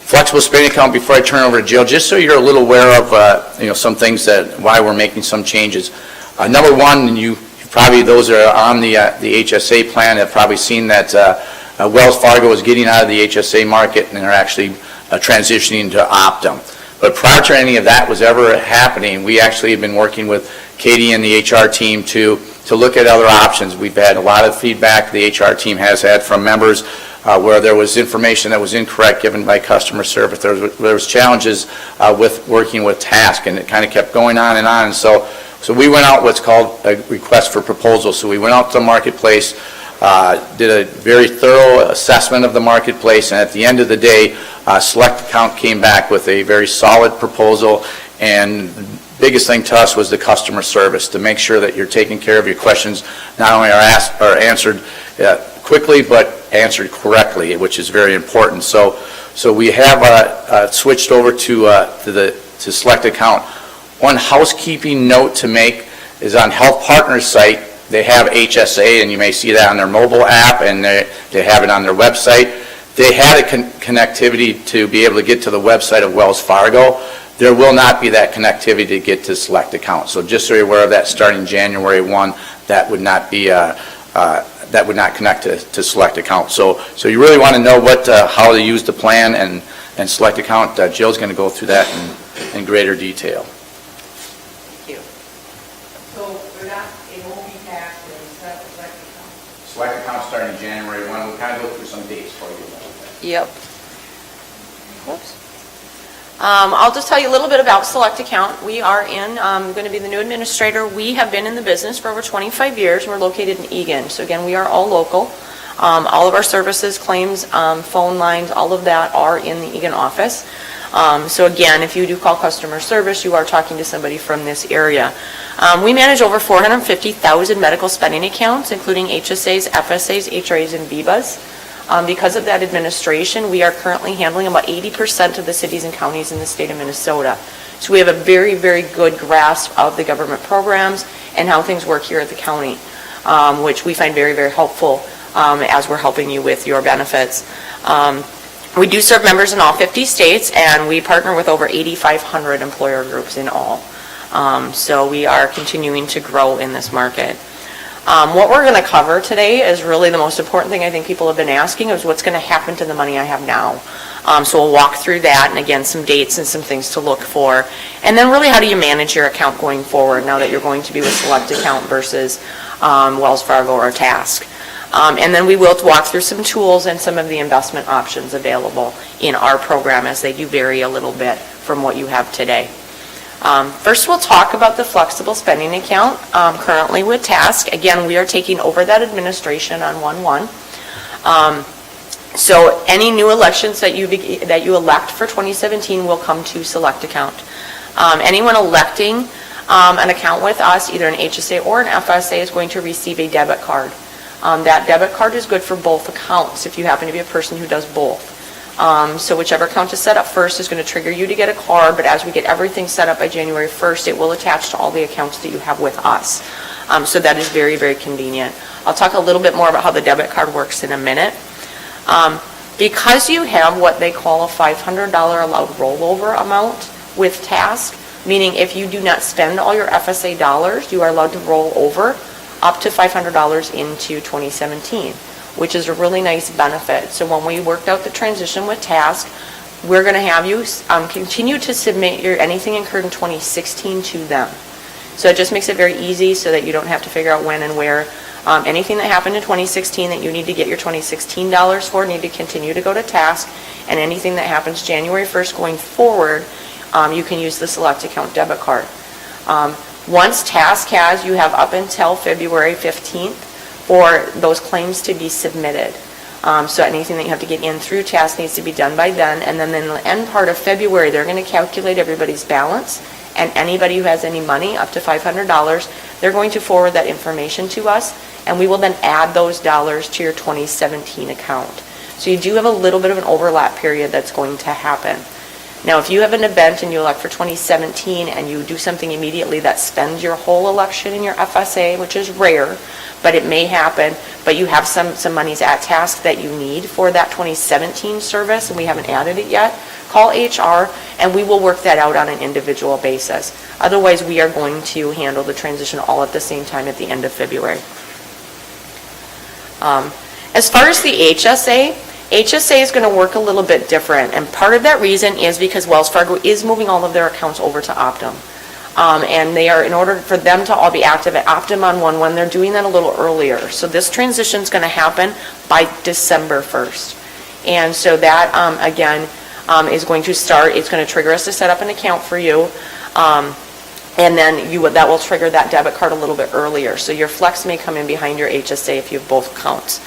Speaker 2: Flexible spending account, before I turn over to Jill, just so you're a little aware of some things why we're making some changes. Number one, and those that are on the HSA plan have probably seen that Wells Fargo is getting out of the HSA market, and they're actually transitioning to Optum. But prior to any of that was ever happening, we actually have been working with Katie and the HR team to look at other options. We've had a lot of feedback the HR team has had from members where there was information that was incorrect given by customer service. There was challenges with working with task, and it kind of kept going on and on. So we went out what's called a request for proposal. So we went out to the marketplace, did a very thorough assessment of the marketplace, and at the end of the day, Select Account came back with a very solid proposal, and the biggest thing to us was the customer service, to make sure that you're taking care of your questions, not only are answered quickly, but answered correctly, which is very important. So we have switched over to Select Account. One housekeeping note to make is on Health Partners site, they have HSA, and you may see that on their mobile app, and they have it on their website. They had a connectivity to be able to get to the website of Wells Fargo. There will not be that connectivity to get to Select Account. So just so you're aware of that, starting January 1, that would not be that would not connect to Select Account. So you really want to know how to use the plan and Select Account. Jill's going to go through that in greater detail.
Speaker 6: Thank you. So it won't be taxed and set Select Account?
Speaker 2: Select Account starting January 1. We'll kind of go through some dates for you.
Speaker 6: Yep. Whoops. I'll just tell you a little bit about Select Account. We are going to be the new administrator. We have been in the business for over 25 years. We're located in Eagan. So again, we are all local. All of our services, claims, phone lines, all of that are in the Eagan office. So again, if you do call customer service, you are talking to somebody from this area. We manage over 450,000 medical spending accounts, including HSAs, FSAs, HRAs, and VIVAs. Because of that administration, we are currently handling about 80% of the cities and counties in the state of Minnesota. So we have a very, very good grasp of the government programs and how things work here at the county, which we find very, very helpful as we're helping you with your benefits. We do serve members in all 50 states, and we partner with over 8,500 employer groups in all. So we are continuing to grow in this market. What we're going to cover today is really the most important thing I think people have been asking is what's going to happen to the money I have now. So we'll walk through that, and again, some dates and some things to look for. And then really, how do you manage your account going forward now that you're going to be with Select Account versus Wells Fargo or Task. And then we will walk through some tools and some of the investment options available in our program, as they do vary a little bit from what you have today. First, we'll talk about the flexible spending account currently with Task. Again, we are taking over that administration on 1/1. So any new elections that you elect for 2017 will come to Select Account. Anyone electing an account with us, either an HSA or an FSA, is going to receive a debit card. That debit card is good for both accounts if you happen to be a person who does both. So whichever account is set up first is going to trigger you to get a card, but as we get everything set up by January 1st, it will attach to all the accounts that you have with us. So that is very, very convenient. I'll talk a little bit more about how the debit card works in a minute. Because you have what they call a $500 allowed rollover amount with Task, meaning if you do not spend all your FSA dollars, you are allowed to roll over up to $500 into 2017. Which is a really nice benefit. So when we worked out the transition with Task, we're going to have you continue to submit your anything incurred in 2016 to them. So it just makes it very easy so that you don't have to figure out when and where. Anything that happened in 2016 that you need to get your 2016 dollars for need to continue to go to Task, and anything that happens January 1st going forward, you can use the Select Account debit card. Once Task has, you have up until February 15th. For those claims to be submitted. So anything that you have to get in through Task needs to be done by then, and then in the end part of February, they're going to calculate everybody's balance, and anybody who has any money up to $500, they're going to forward that information to us, and we will then add those dollars to your 2017 account. So you do have a little bit of an overlap period that's going to happen. Now, if you have an event and you elect for 2017 and you do something immediately that spends your whole election in your FSA, which is rare, but it may happen, but you have some monies at Task that you need for that 2017 service and we haven't added it yet, call HR and we will work that out on an individual basis. Otherwise, we are going to handle the transition all at the same time at the end of February. As far as the HSA, HSA is going to work a little bit different, and part of that reason is because Wells Fargo is moving all of their accounts over to Optum. And they are, in order for them to all be active at Optum on 1/1, they're doing that a little earlier. So this transition is going to happen by December 1st. And so that, again, is going to start, it's going to trigger us to set up an account for you. And then that will trigger that debit card a little bit earlier. So your flex may come in behind your HSA if you have both accounts.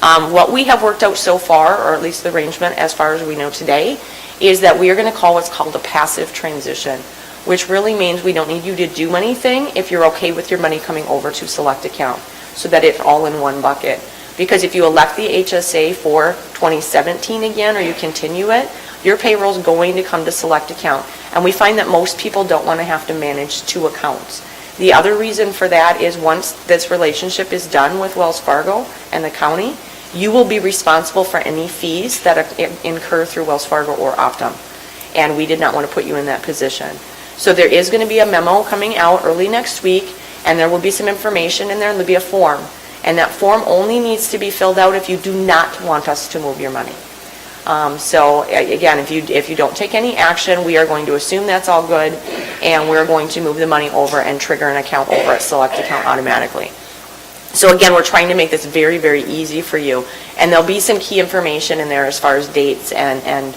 Speaker 6: What we have worked out so far, or at least the arrangement as far as we know today, is that we are going to call what's called a passive transition, which really means we don't need you to do anything if you're okay with your money coming over to select account, so that it's all in one bucket. Because if you elect the HSA for 2017 again, or you continue it, your payroll is going to come to select account. And we find that most people don't want to have to manage two accounts. The other reason for that is once this relationship is done with Wells Fargo and the county, you will be responsible for any fees that incur through Wells Fargo or Optum. And we did not want to put you in that position. So there is going to be a memo coming out early next week, and there will be some information in there, and there'll be a form. And that form only needs to be filled out if you do not want us to move your money. So again, if you don't take any action, we are going to assume that's all good, and we're going to move the money over and trigger an account over at Select Account automatically. So again, we're trying to make this very, very easy for you. And there'll be some key information in there as far as dates and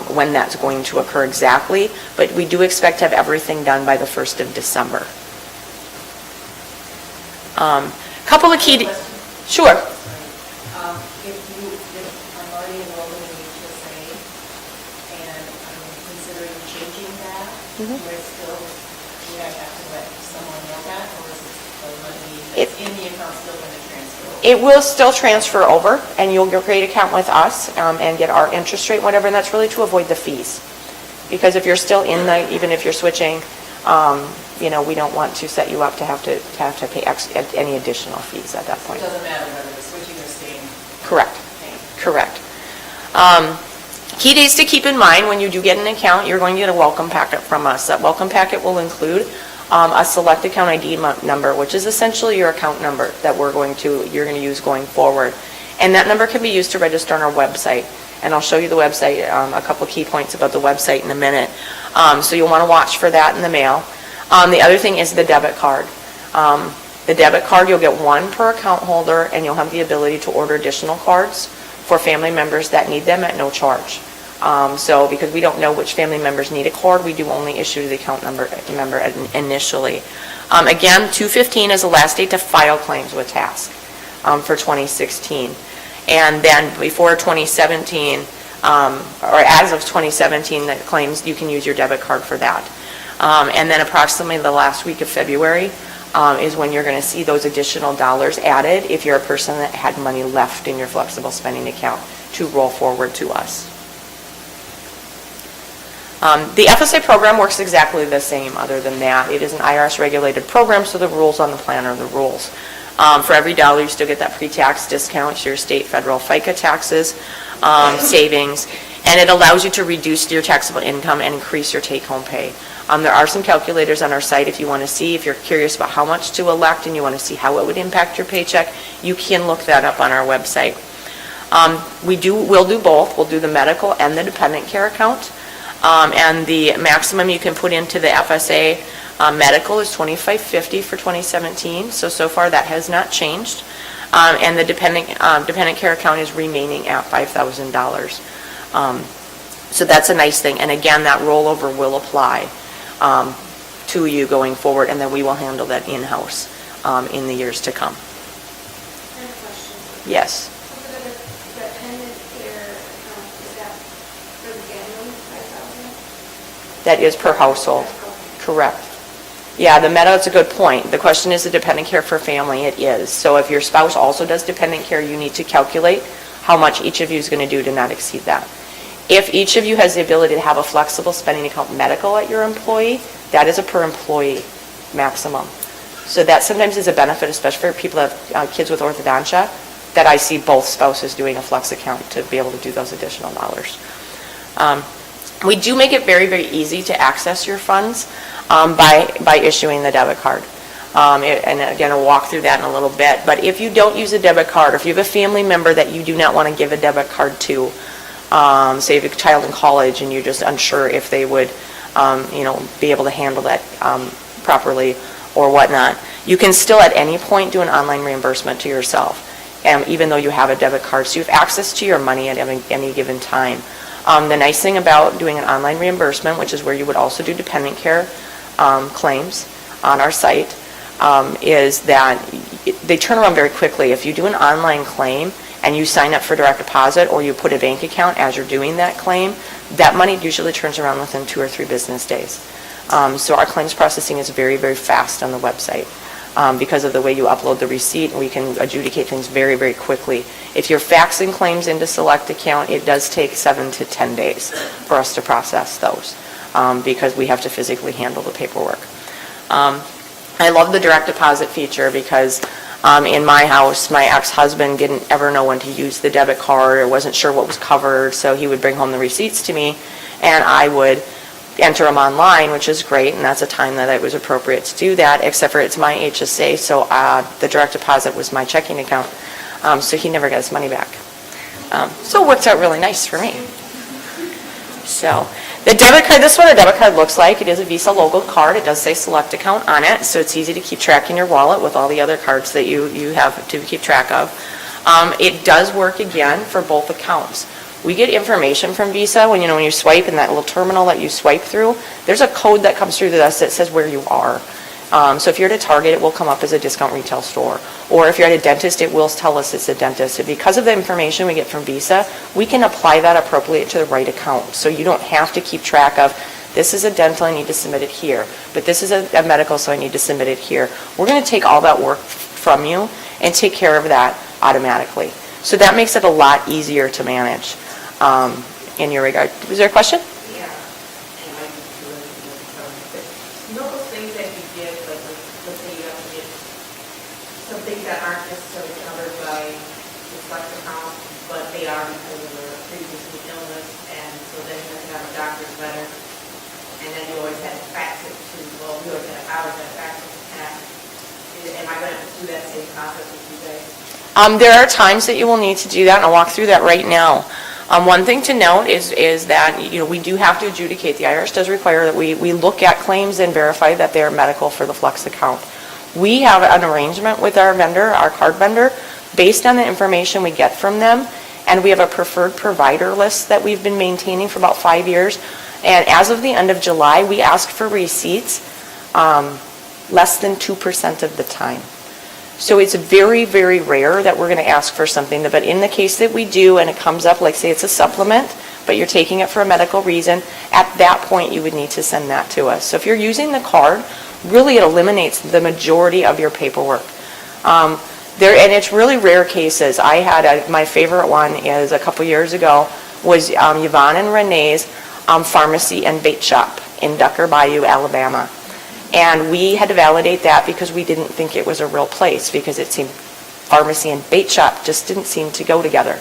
Speaker 6: when that's going to occur exactly. But we do expect to have everything done by the 1st of December. Couple of key... Sure.
Speaker 7: If I'm already enrolled in an HSA and I'm considering changing that, do I have to let someone know that, or is the money that's in the account still going to transfer over?
Speaker 6: It will still transfer over, and you'll create an account with us and get our interest rate, whatever, and that's really to avoid the fees. Because if you're still in even if you're switching, we don't want to set you up to have to pay any additional fees at that point.
Speaker 7: It doesn't matter whether the switching or staying.
Speaker 6: Correct. Correct. Key dates to keep in mind when you do get an account, you're going to get a welcome packet from us. That welcome packet will include a select account ID number, which is essentially your account number that you're going to use going forward. And that number can be used to register on our website. And I'll show you the website, a couple key points about the website in a minute. So you'll want to watch for that in the mail. The other thing is the debit card. The debit card, you'll get one per account holder, and you'll have the ability to order additional cards for family members that need them at no charge. So because we don't know which family members need a card, we do only issue the account member initially. Again, 2/15 is the last date to file claims with TASC for 2016. And then before 2017, or as of 2017, the claims, you can use your debit card for that. And then approximately the last week of February is when you're going to see those additional dollars added if you're a person that had money left in your flexible spending account to roll forward to us. The FSA program works exactly the same other than that. It is an IRS regulated program, so the rules on the plan are the rules. For every dollar, you still get that pre-tax discount, your state, federal FICA taxes, savings, and it allows you to reduce your taxable income and increase your take-home pay. There are some calculators on our site if you want to see, if you're curious about how much to elect and you want to see how it would impact your paycheck, you can look that up on our website. We'll do both. We'll do the medical and the dependent care account. And the maximum you can put into the FSA medical is $2,550 for 2017. So far that has not changed. And the dependent care account is remaining at $5,000. So that's a nice thing. And again, that rollover will apply to you going forward, and then we will handle that in-house in the years to come.
Speaker 4: I have a question.
Speaker 6: Yes.
Speaker 4: For the dependent care account, is that for the family, 5,000?
Speaker 6: That is per household. Correct. Yeah, that's a good point. The question is the dependent care for family. It is. So if your spouse also does dependent care, you need to calculate how much each of you is going to do to not exceed that. If each of you has the ability to have a flexible spending account medical at your employee, that is a per employee maximum. So that sometimes is a benefit, especially for people that have kids with orthodontia, that I see both spouses doing a flex account to be able to do those additional dollars. We do make it very, very easy to access your funds by issuing the debit card. And again, I'll walk through that in a little bit. But if you don't use a debit card, or if you have a family member that you do not want to give a debit card to, say you have a child in college and you're just unsure if they would, be able to handle that properly or whatnot, you can still at any point do an online reimbursement to yourself, even though you have a debit card. So you have access to your money at any given time. The nice thing about doing an online reimbursement, which is where you would also do dependent care claims on our site, is that they turn around very quickly. If you do an online claim and you sign up for direct deposit or you put a bank account as you're doing that claim, that money usually turns around within 2 or 3 business days. So our claims processing is very, very fast on the website. Because of the way you upload the receipt, we can adjudicate things very, very quickly. If you're faxing claims into Select Account, it does take 7 to 10 days for us to process those because we have to physically handle the paperwork. I love the direct deposit feature because in my house, my ex-husband didn't ever know when to use the debit card or wasn't sure what was covered, so he would bring home the receipts to me, and I would enter them online, which is great, and that's a time that it was appropriate to do that, except for it's my HSA, so the direct deposit was my checking account, so he never got his money back. So it worked out really nice for me. So the debit card, this is what a debit card looks like. It is a Visa logo card. It does say Select Account on it, so it's easy to keep track in your wallet with all the other cards that you have to keep track of. It does work again for both accounts. We get information from Visa when you swipe in that little terminal that you swipe through. There's a code that comes through to us that says where you are. So if you're at a Target, it will come up as a discount retail store. Or if you're at a dentist, it will tell us it's a dentist. And because of the information we get from Visa, we can apply that appropriately to the right account. So you don't have to keep track of, this is a dental, I need to submit it here. But this is a medical, so I need to submit it here. We're going to take all that work from you and take care of that automatically. So that makes it a lot easier to manage in your regard. Was there a question?
Speaker 7: Yeah. You know those things that you give, like let's say you have to get some things that aren't necessarily covered by the Select account, but they are because of a pre-existing illness, and so then you have to have a doctor's letter, and then you always have to fax it to, well, we always have hours that fax it to Pat. Am I going to have to do that same process with you guys?
Speaker 6: There are times that you will need to do that, and I'll walk through that right now. One thing to note is that we do have to adjudicate. The IRS does require that we look at claims and verify that they are medical for the Flex account. We have an arrangement with our vendor, our card vendor, based on the information we get from them, and we have a preferred provider list that we've been maintaining for about 5 years. And as of the end of July, we ask for receipts less than 2% of the time. So it's very, very rare that we're going to ask for something, but in the case that we do and it comes up, like say it's a supplement, but you're taking it for a medical reason, at that point you would need to send that to us. So if you're using the card, really it eliminates the majority of your paperwork. And it's really rare cases. I had my favorite one is a couple years ago was Yvonne and Renee's pharmacy and bait shop in Ducker Bayou, Alabama. And we had to validate that because we didn't think it was a real place because it seemed pharmacy and bait shop just didn't seem to go together.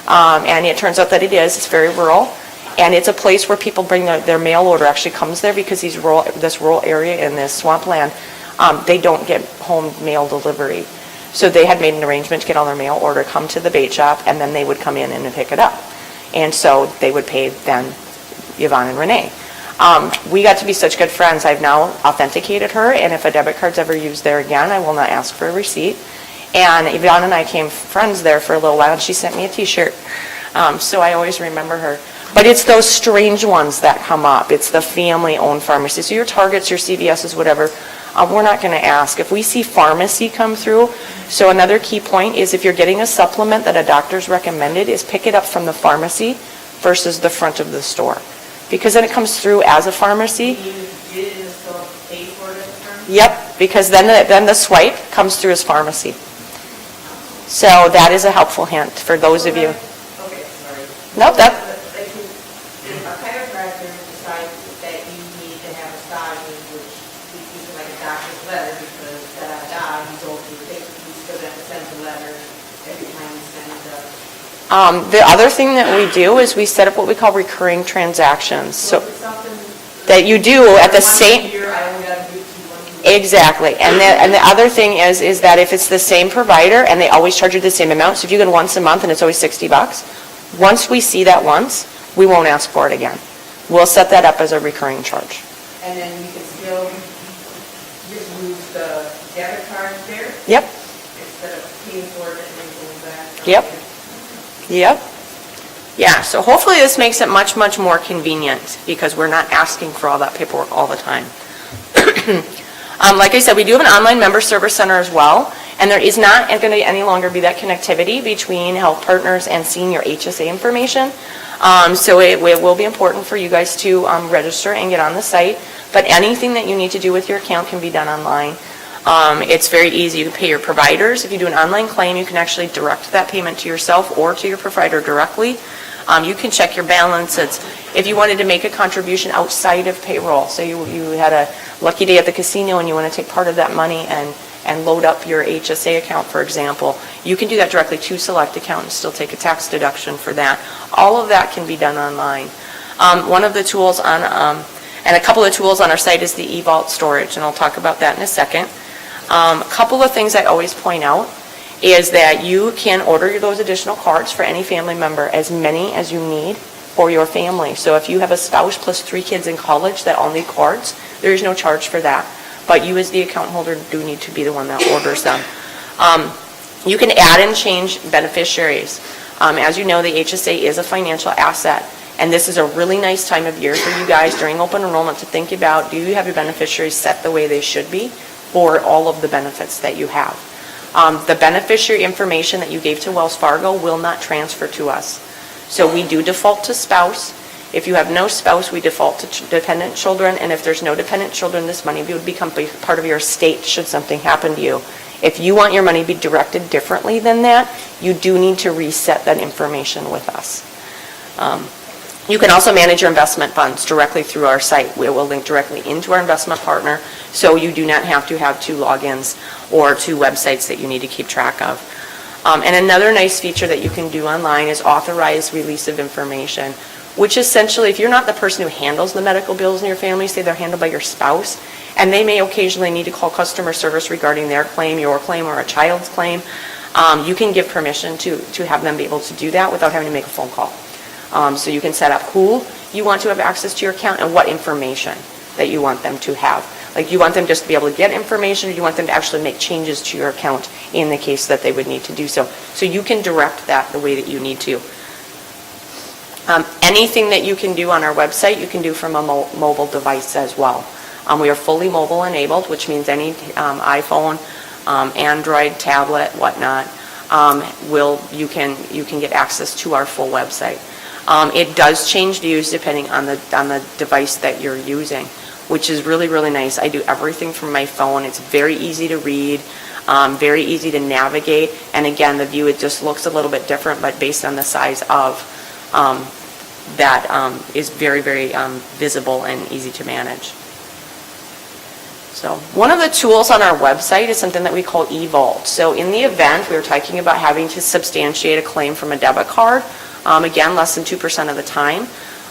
Speaker 6: And it turns out that it is. It's very rural. And it's a place where people bring their mail order actually comes there because this rural area in this swampland, they don't get home mail delivery. So they had made an arrangement to get all their mail order, come to the bait shop, and then they would come in and pick it up. And so they would pay then Yvonne and Renee. We got to be such good friends. I've now authenticated her, and if a debit card's ever used there again, I will not ask for a receipt. And Yvonne and I became friends there for a little while, and she sent me a T-shirt. So I always remember her. But it's those strange ones that come up. It's the family-owned pharmacy. So your Targets, your CVS's, whatever, we're not going to ask. If we see pharmacy come through, so another key point is if you're getting a supplement that a doctor's recommended, is pick it up from the pharmacy versus the front of the store. Because then it comes through as a pharmacy.
Speaker 7: You get it in the store, pay for it at the pharmacy?
Speaker 6: Yep, because then the swipe comes through as pharmacy. So that is a helpful hint for those of you.
Speaker 7: Okay, sorry.
Speaker 6: Nope,
Speaker 7: If a chiropractor decides that you need to have a stodgy, which we use like a doctor's letter because he's old, you still have to send the letter every time you send the...
Speaker 6: The other thing that we do is we set up what we call recurring transactions. So that you do at the same...
Speaker 7: Once a year, I only got to do it to 1 year.
Speaker 6: Exactly. And the other thing is that if it's the same provider and they always charge you the same amount, so if you go once a month and it's always $60, once we see that once, we won't ask for it again. We'll set that up as a recurring charge.
Speaker 7: And then you can still just use the debit card there
Speaker 6: Yep,
Speaker 7: instead of paying for it and then going back.
Speaker 6: Yep. yep. Yeah, so hopefully this makes it much, much more convenient because we're not asking for all that paperwork all the time. Like I said, we do have an online member service center as well, and there is not going to any longer be that connectivity between health partners and seeing your HSA information. So it will be important for you guys to register and get on the site, but anything that you need to do with your account can be done online. It's very easy. You can pay your providers. If you do an online claim, you can actually direct that payment to yourself or to your provider directly. You can check your balance. If you wanted to make a contribution outside of payroll, so you had a lucky day at the casino and you want to take part of that money and load up your HSA account, for example, you can do that directly to Select Account and still take a tax deduction for that. All of that can be done online. One of the tools on, and a couple of tools on our site is the eVault storage, and I'll talk about that in a second. A couple of things I always point out is that you can order those additional cards for any family member, as many as you need for your family. So if you have a spouse plus 3 kids in college that all need cards, there is no charge for that. But you as the account holder do need to be the one that orders them. You can add and change beneficiaries. As you know, the HSA is a financial asset. And this is a really nice time of year for you guys during open enrollment to think about, do you have your beneficiaries set the way they should be for all of the benefits that you have? The beneficiary information that you gave to Wells Fargo will not transfer to us. So we do default to spouse. If you have no spouse, we default to dependent children, and if there's no dependent children, this money would become part of your estate should something happen to you. If you want your money to be directed differently than that, you do need to reset that information with us. You can also manage your investment funds directly through our site. We will link directly into our investment partner, so you do not have to have 2 logins or 2 websites that you need to keep track of. And another nice feature that you can do online is authorized release of information, which essentially, if you're not the person who handles the medical bills in your family, say they're handled by your spouse, and they may occasionally need to call customer service regarding their claim, your claim, or a child's claim, you can give permission to have them be able to do that without having to make a phone call. So you can set up who you want to have access to your account and what information that you want them to have. Like, you want them just to be able to get information, or you want them to actually make changes to your account in the case that they would need to do so. So you can direct that the way that you need to. Anything that you can do on our website, you can do from a mobile device as well. We are fully mobile enabled, which means any iPhone, Android, tablet, whatnot, you can get access to our full website. It does change views depending on the device that you're using, which is really, really nice. I do everything from my phone. It's very easy to read, very easy to navigate, and again, the view, it just looks a little bit different, but based on the size of that is very, very visible and easy to manage. So one of the tools on our website is something that we call eVault. So in the event we were talking about having to substantiate a claim from a debit card, again, less than 2% of the time.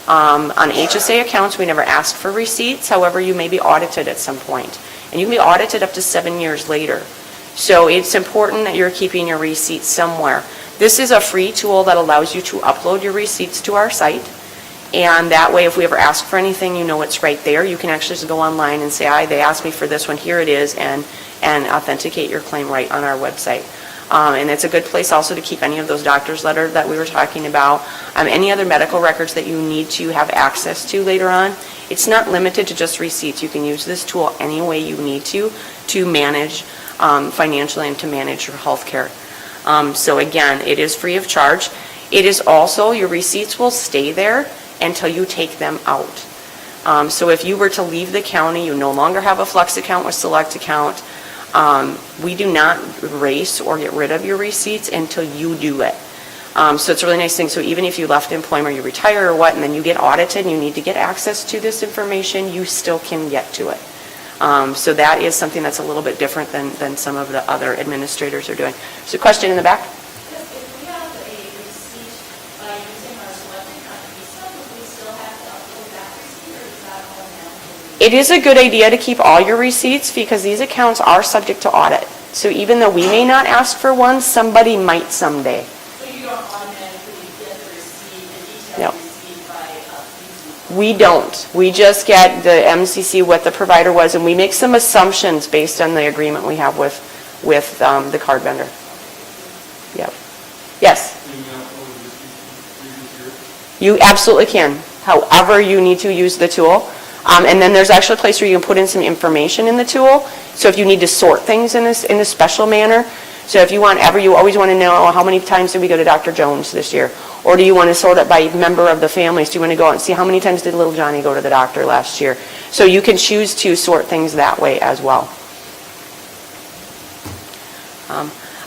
Speaker 6: On HSA accounts, we never ask for receipts. However, you may be audited at some point, and you can be audited up to 7 years later. So it's important that you're keeping your receipts somewhere. This is a free tool that allows you to upload your receipts to our site, and that way, if we ever ask for anything, you know it's right there. You can actually just go online and say, they asked me for this one, here it is, and authenticate your claim right on our website. And it's a good place also to keep any of those doctor's letters that we were talking about, any other medical records that you need to have access to later on. It's not limited to just receipts. You can use this tool any way you need to manage financially and to manage your health care. So again, it is free of charge. It is also, your receipts will stay there until you take them out. So if you were to leave the county, you no longer have a Flex account with Select Account, we do not erase or get rid of your receipts until you do it. So it's a really nice thing. So even if you left employment, you retire or what, and then you get audited and you need to get access to this information, you still can get to it. So that is something that's a little bit different than some of the other administrators are doing. So question in the back?
Speaker 4: If we have a receipt by using our Select Account, we still have to upload that receipt, or is that automatically?
Speaker 6: It is a good idea to keep all your receipts because these accounts are subject to audit. So even though we may not ask for one, somebody might someday.
Speaker 7: So you don't automatically get the receipt, the
Speaker 6: No.
Speaker 7: detailed receipt by,
Speaker 6: We don't. We just get the MCC, what the provider was, and we make some assumptions based on the agreement we have with the card vendor. Yep. Yes? You absolutely can. However you need to use the tool. And then there's actually a place where you can put in some information in the tool. So if you need to sort things in a special manner. So if you you always want to know how many times did we go to Dr. Jones this year? Or do you want to sort it by member of the family? So you want to go out and see how many times did little Johnny go to the doctor last year? So you can choose to sort things that way as well.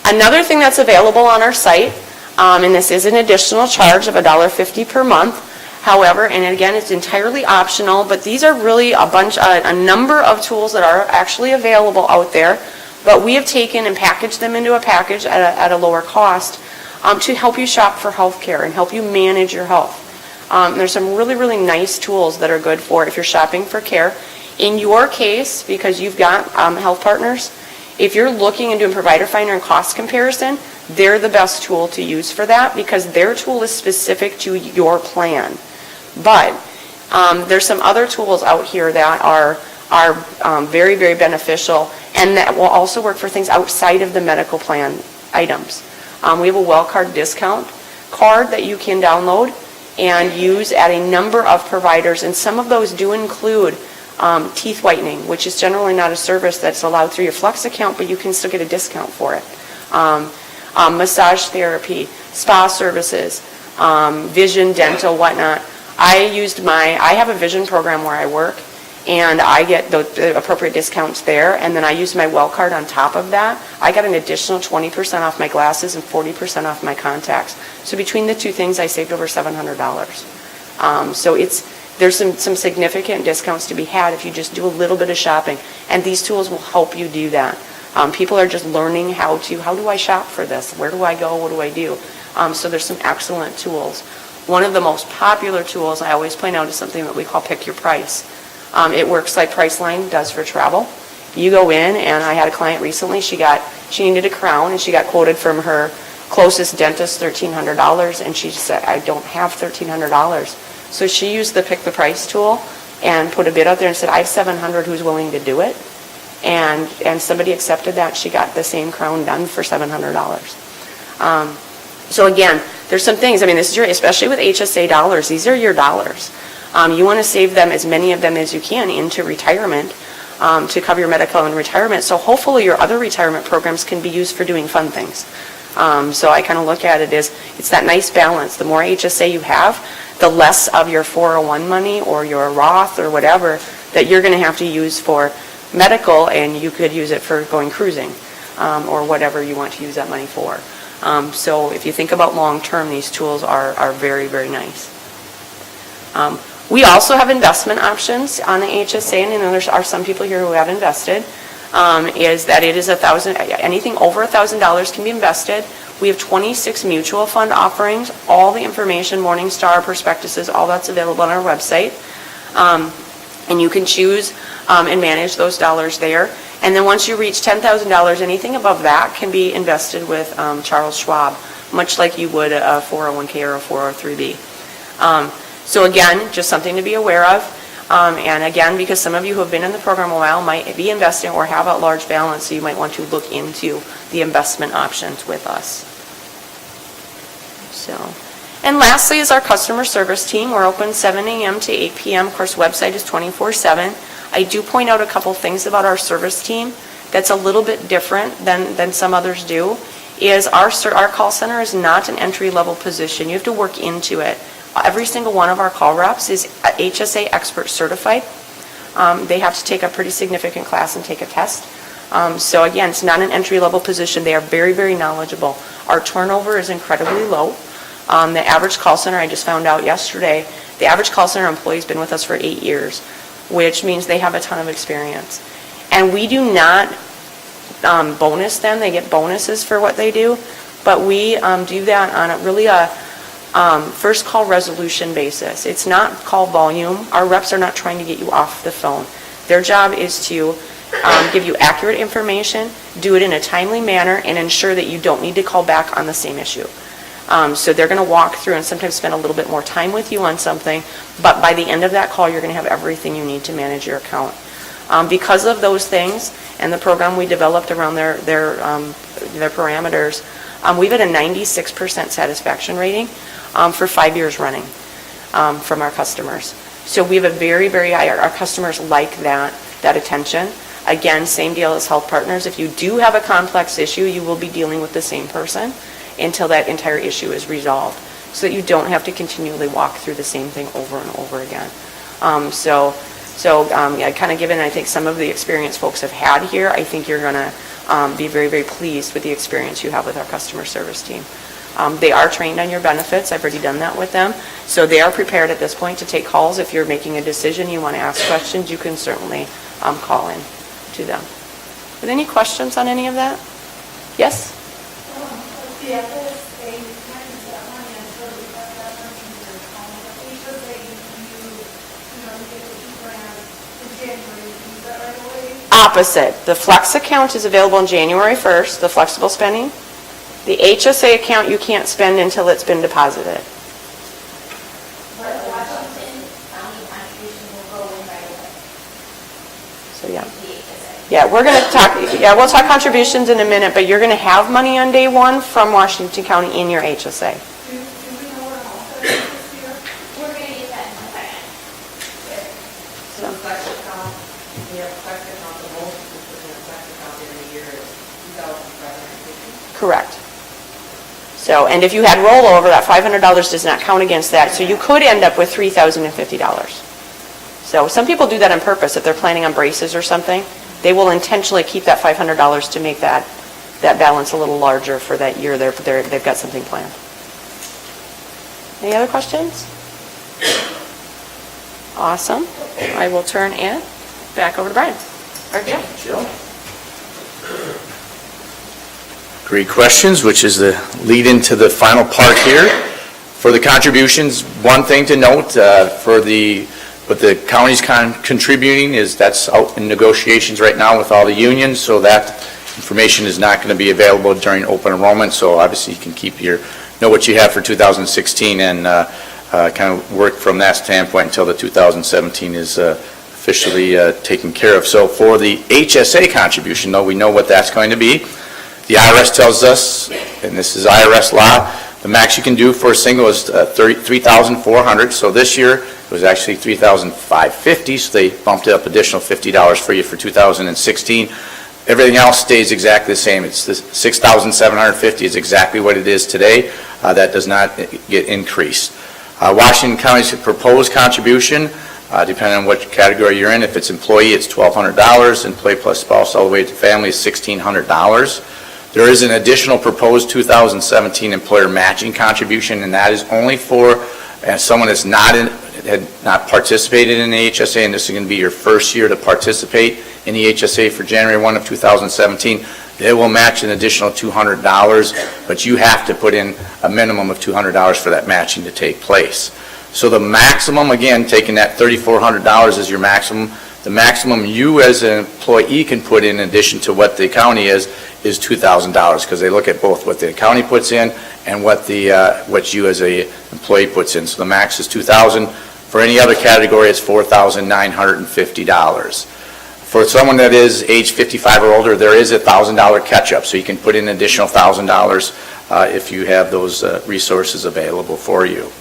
Speaker 6: Another thing that's available on our site, and this is an additional charge of $1.50 per month. However, and again, it's entirely optional, but these are really a number of tools that are actually available out there, but we have taken and packaged them into a package at a lower cost to help you shop for health care and help you manage your health. There's some really, really nice tools that are good for if you're shopping for care. In your case, because you've got health partners, if you're looking and doing provider finder and cost comparison, they're the best tool to use for that because their tool is specific to your plan. But there's some other tools out here that are very, very beneficial and that will also work for things outside of the medical plan items. We have a WellCard discount card that you can download and use at a number of providers, and some of those do include teeth whitening, which is generally not a service that's allowed through your Flex account, but you can still get a discount for it. Massage therapy, spa services, vision, dental, whatnot. I have a vision program where I work, and I get the appropriate discounts there, and then I use my WellCard on top of that. I got an additional 20% off my glasses and 40% off my contacts. So between the two things, I saved over $700. So there's some significant discounts to be had if you just do a little bit of shopping, and these tools will help you do that. People are just learning how do I shop for this? Where do I go? What do I do? So there's some excellent tools. One of the most popular tools I always point out is something that we call Pick Your Price. It works like Priceline does for travel. You go in, and I had a client recently, she needed a crown, and she got quoted from her closest dentist $1,300, and she said, I don't have $1,300. So she used the Pick the Price tool and put a bid out there and said, I have 700 who's willing to do it. And somebody accepted that. She got the same crown done for $700. So again, there's some things, this is especially with HSA dollars, these are your dollars. You want to save them, as many of them as you can, into retirement to cover your medical and retirement. So hopefully your other retirement programs can be used for doing fun things. So I kind of look at it as, it's that nice balance. The more HSA you have, the less of your 401 money or your Roth or whatever that you're going to have to use for medical, and you could use it for going cruising or whatever you want to use that money for. So if you think about long term, these tools are very, very nice. We also have investment options on the HSA, and I know there are some people here who have invested, is that it is anything over $1,000 can be invested. We have 26 mutual fund offerings, all the information, Morningstar, prospectuses, all that's available on our website. And you can choose and manage those dollars there. And then once you reach $10,000, anything above that can be invested with Charles Schwab, much like you would a 401k or a 403b. So again, just something to be aware of. And again, because some of you who have been in the program a while might be investing or have a large balance, so you might want to look into the investment options with us. And lastly is our customer service team. We're open 7 a.m. to 8 p.m. Of course, website is 24/7. I do point out a couple things about our service team that's a little bit different than some others do, is our call center is not an entry-level position. You have to work into it. Every single one of our call reps is HSA expert certified. They have to take a pretty significant class and take a test. So again, it's not an entry-level position. They are very, very knowledgeable. Our turnover is incredibly low. The average call center, I just found out yesterday, the average call center employee has been with us for 8 years, which means they have a ton of experience. And we do not bonus them. They get bonuses for what they do, but we do that on a first call resolution basis. It's not call volume. Our reps are not trying to get you off the phone. Their job is to give you accurate information, do it in a timely manner, and ensure that you don't need to call back on the same issue. So they're going to walk through and sometimes spend a little bit more time with you on something, but by the end of that call, you're going to have everything you need to manage your account. Because of those things and the program we developed around their parameters, we've had a 96% satisfaction rating for 5 years running from our customers. So we have a very, very high, our customers like that attention. Again, same deal as health partners. If you do have a complex issue, you will be dealing with the same person until that entire issue is resolved, so that you don't have to continually walk through the same thing over and over again. Kind of given, I think, some of the experience folks have had here, I think you're going to be very, very pleased with the experience you have with our customer service team. They are trained on your benefits. I've already done that with them. So they are prepared at this point to take calls. If you're making a decision, you want to ask questions, you can certainly call in to them. But any questions on any of that? Yes?
Speaker 4: The FSA finds that money until we have that money in their account. HSA, you get the $2,000 in January. Is that right away?
Speaker 6: Opposite. The Flex account is available on January 1st, the flexible spending. The HSA account you can't spend until it's been deposited.
Speaker 4: But Washington County contribution will go in right away.
Speaker 6: So, yeah.
Speaker 4: The HSA.
Speaker 6: Yeah, we'll talk contributions in a minute, but you're going to have money on day one from Washington County in your HSA.
Speaker 4: Do we know what amount that is this year? We're going to get that in a second.
Speaker 7: So the flex account, we have a flex account, the most we put in a flex account every year is $2,550.
Speaker 6: Correct. So, and if you had rollover, that $500 does not count against that, so you could end up with $3,050. So some people do that on purpose. If they're planning on braces or something, they will intentionally keep that $500 to make that balance a little larger for that year. They've got something planned. Any other questions? Awesome. I will turn it back over to Brian. Or Jill.
Speaker 2: Great questions, which is the lead into the final part here. For the contributions, one thing to note, what the county's contributing is that's out in negotiations right now with all the unions, so that information is not going to be available during open enrollment, so obviously you can know what you have for 2016 and kind of work from that standpoint until the 2017 is officially taken care of. So for the HSA contribution, though, we know what that's going to be. The IRS tells us, and this is IRS law, the max you can do for a single is $3,400. So this year it was actually $3,550. So they bumped it up additional $50 for you for 2016. Everything else stays exactly the same. It's the $6,750 is exactly what it is today. That does not get increased. Washington County's proposed contribution, depending on what category you're in, if it's employee, it's $1,200. Employee plus spouse all the way to family is $1,600. There is an additional proposed 2017 employer matching contribution, and that is only for someone that's had not participated in the HSA, and this is going to be your first year to participate in the HSA for January 1 of 2017. They will match an additional $200, but you have to put in a minimum of $200 for that matching to take place. So the maximum, again, taking that $3,400 as your maximum, the maximum you as an employee can put in addition to what the county is $2,000, because they look at both what the county puts in and what you as a employee puts in. So the max is $2,000. For any other category, it's $4,950. For someone that is age 55 or older, there is a $1,000 catch-up, so you can put in an additional $1,000 if you have those resources available for you.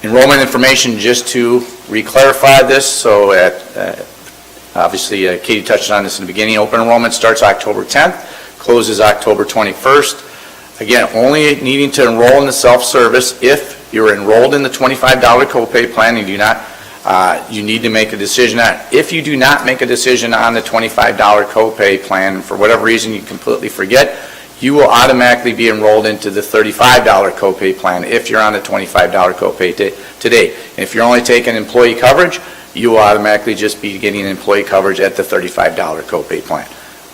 Speaker 2: Enrollment information, just to re-clarify this, so obviously Katie touched on this in the beginning. Open enrollment starts October 10th, closes October 21st. Again, only needing to enroll in the self-service if you're enrolled in the $25 copay plan and you need to make a decision on it. If you do not make a decision on the $25 copay plan, for whatever reason you completely forget, you will automatically be enrolled into the $35 copay plan if you're on the $25 copay today. And if you're only taking employee coverage, you will automatically just be getting employee coverage at the $35 copay plan.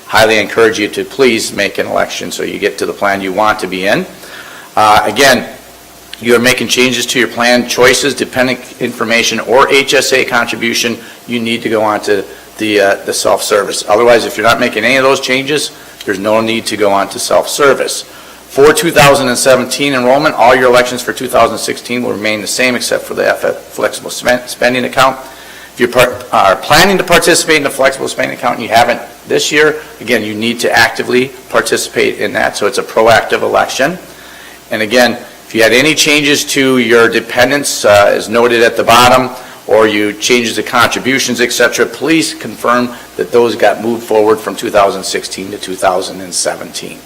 Speaker 2: Highly encourage you to please make an election so you get to the plan you want to be in. Again, you are making changes to your plan choices, dependent information, or HSA contribution, you need to go on to the self-service. Otherwise, if you're not making any of those changes, there's no need to go on to self-service. For 2017 enrollment, all your elections for 2016 will remain the same except for the FF flexible spending account. If you are planning to participate in the flexible spending account and you haven't this year, again, you need to actively participate in that, so it's a proactive election. And again, if you had any changes to your dependents, as noted at the bottom, or you changes the contributions, et cetera, please confirm that those got moved forward from 2016 to 2017.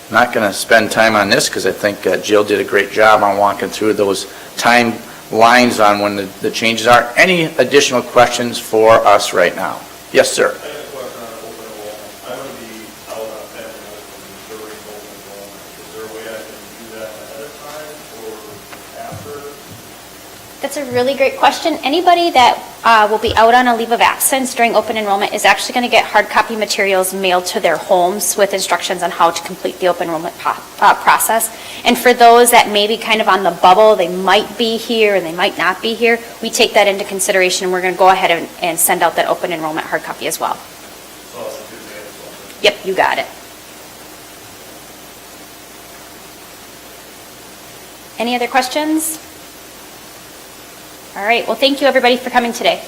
Speaker 2: I'm not going to spend time on this because I think Jill did a great job on walking through those timelines on when the changes are. Any additional questions for us right now? Yes, sir.
Speaker 5: I have a question on open enrollment. I'm going to be out on family medical during open enrollment. Is there a way I can do that ahead of time or after?
Speaker 1: That's a really great question. Anybody that will be out on a leave of absence during open enrollment is actually going to get hard copy materials mailed to their homes with instructions on how to complete the open enrollment process. And for those that may be kind of on the bubble, they might be here and they might not be here, we take that into consideration and we're going to go ahead and send out that open enrollment hard copy as well.
Speaker 5: So it's a Tuesday or something.
Speaker 1: Yep, you got it. Any other questions? All right, well, thank you everybody for coming today.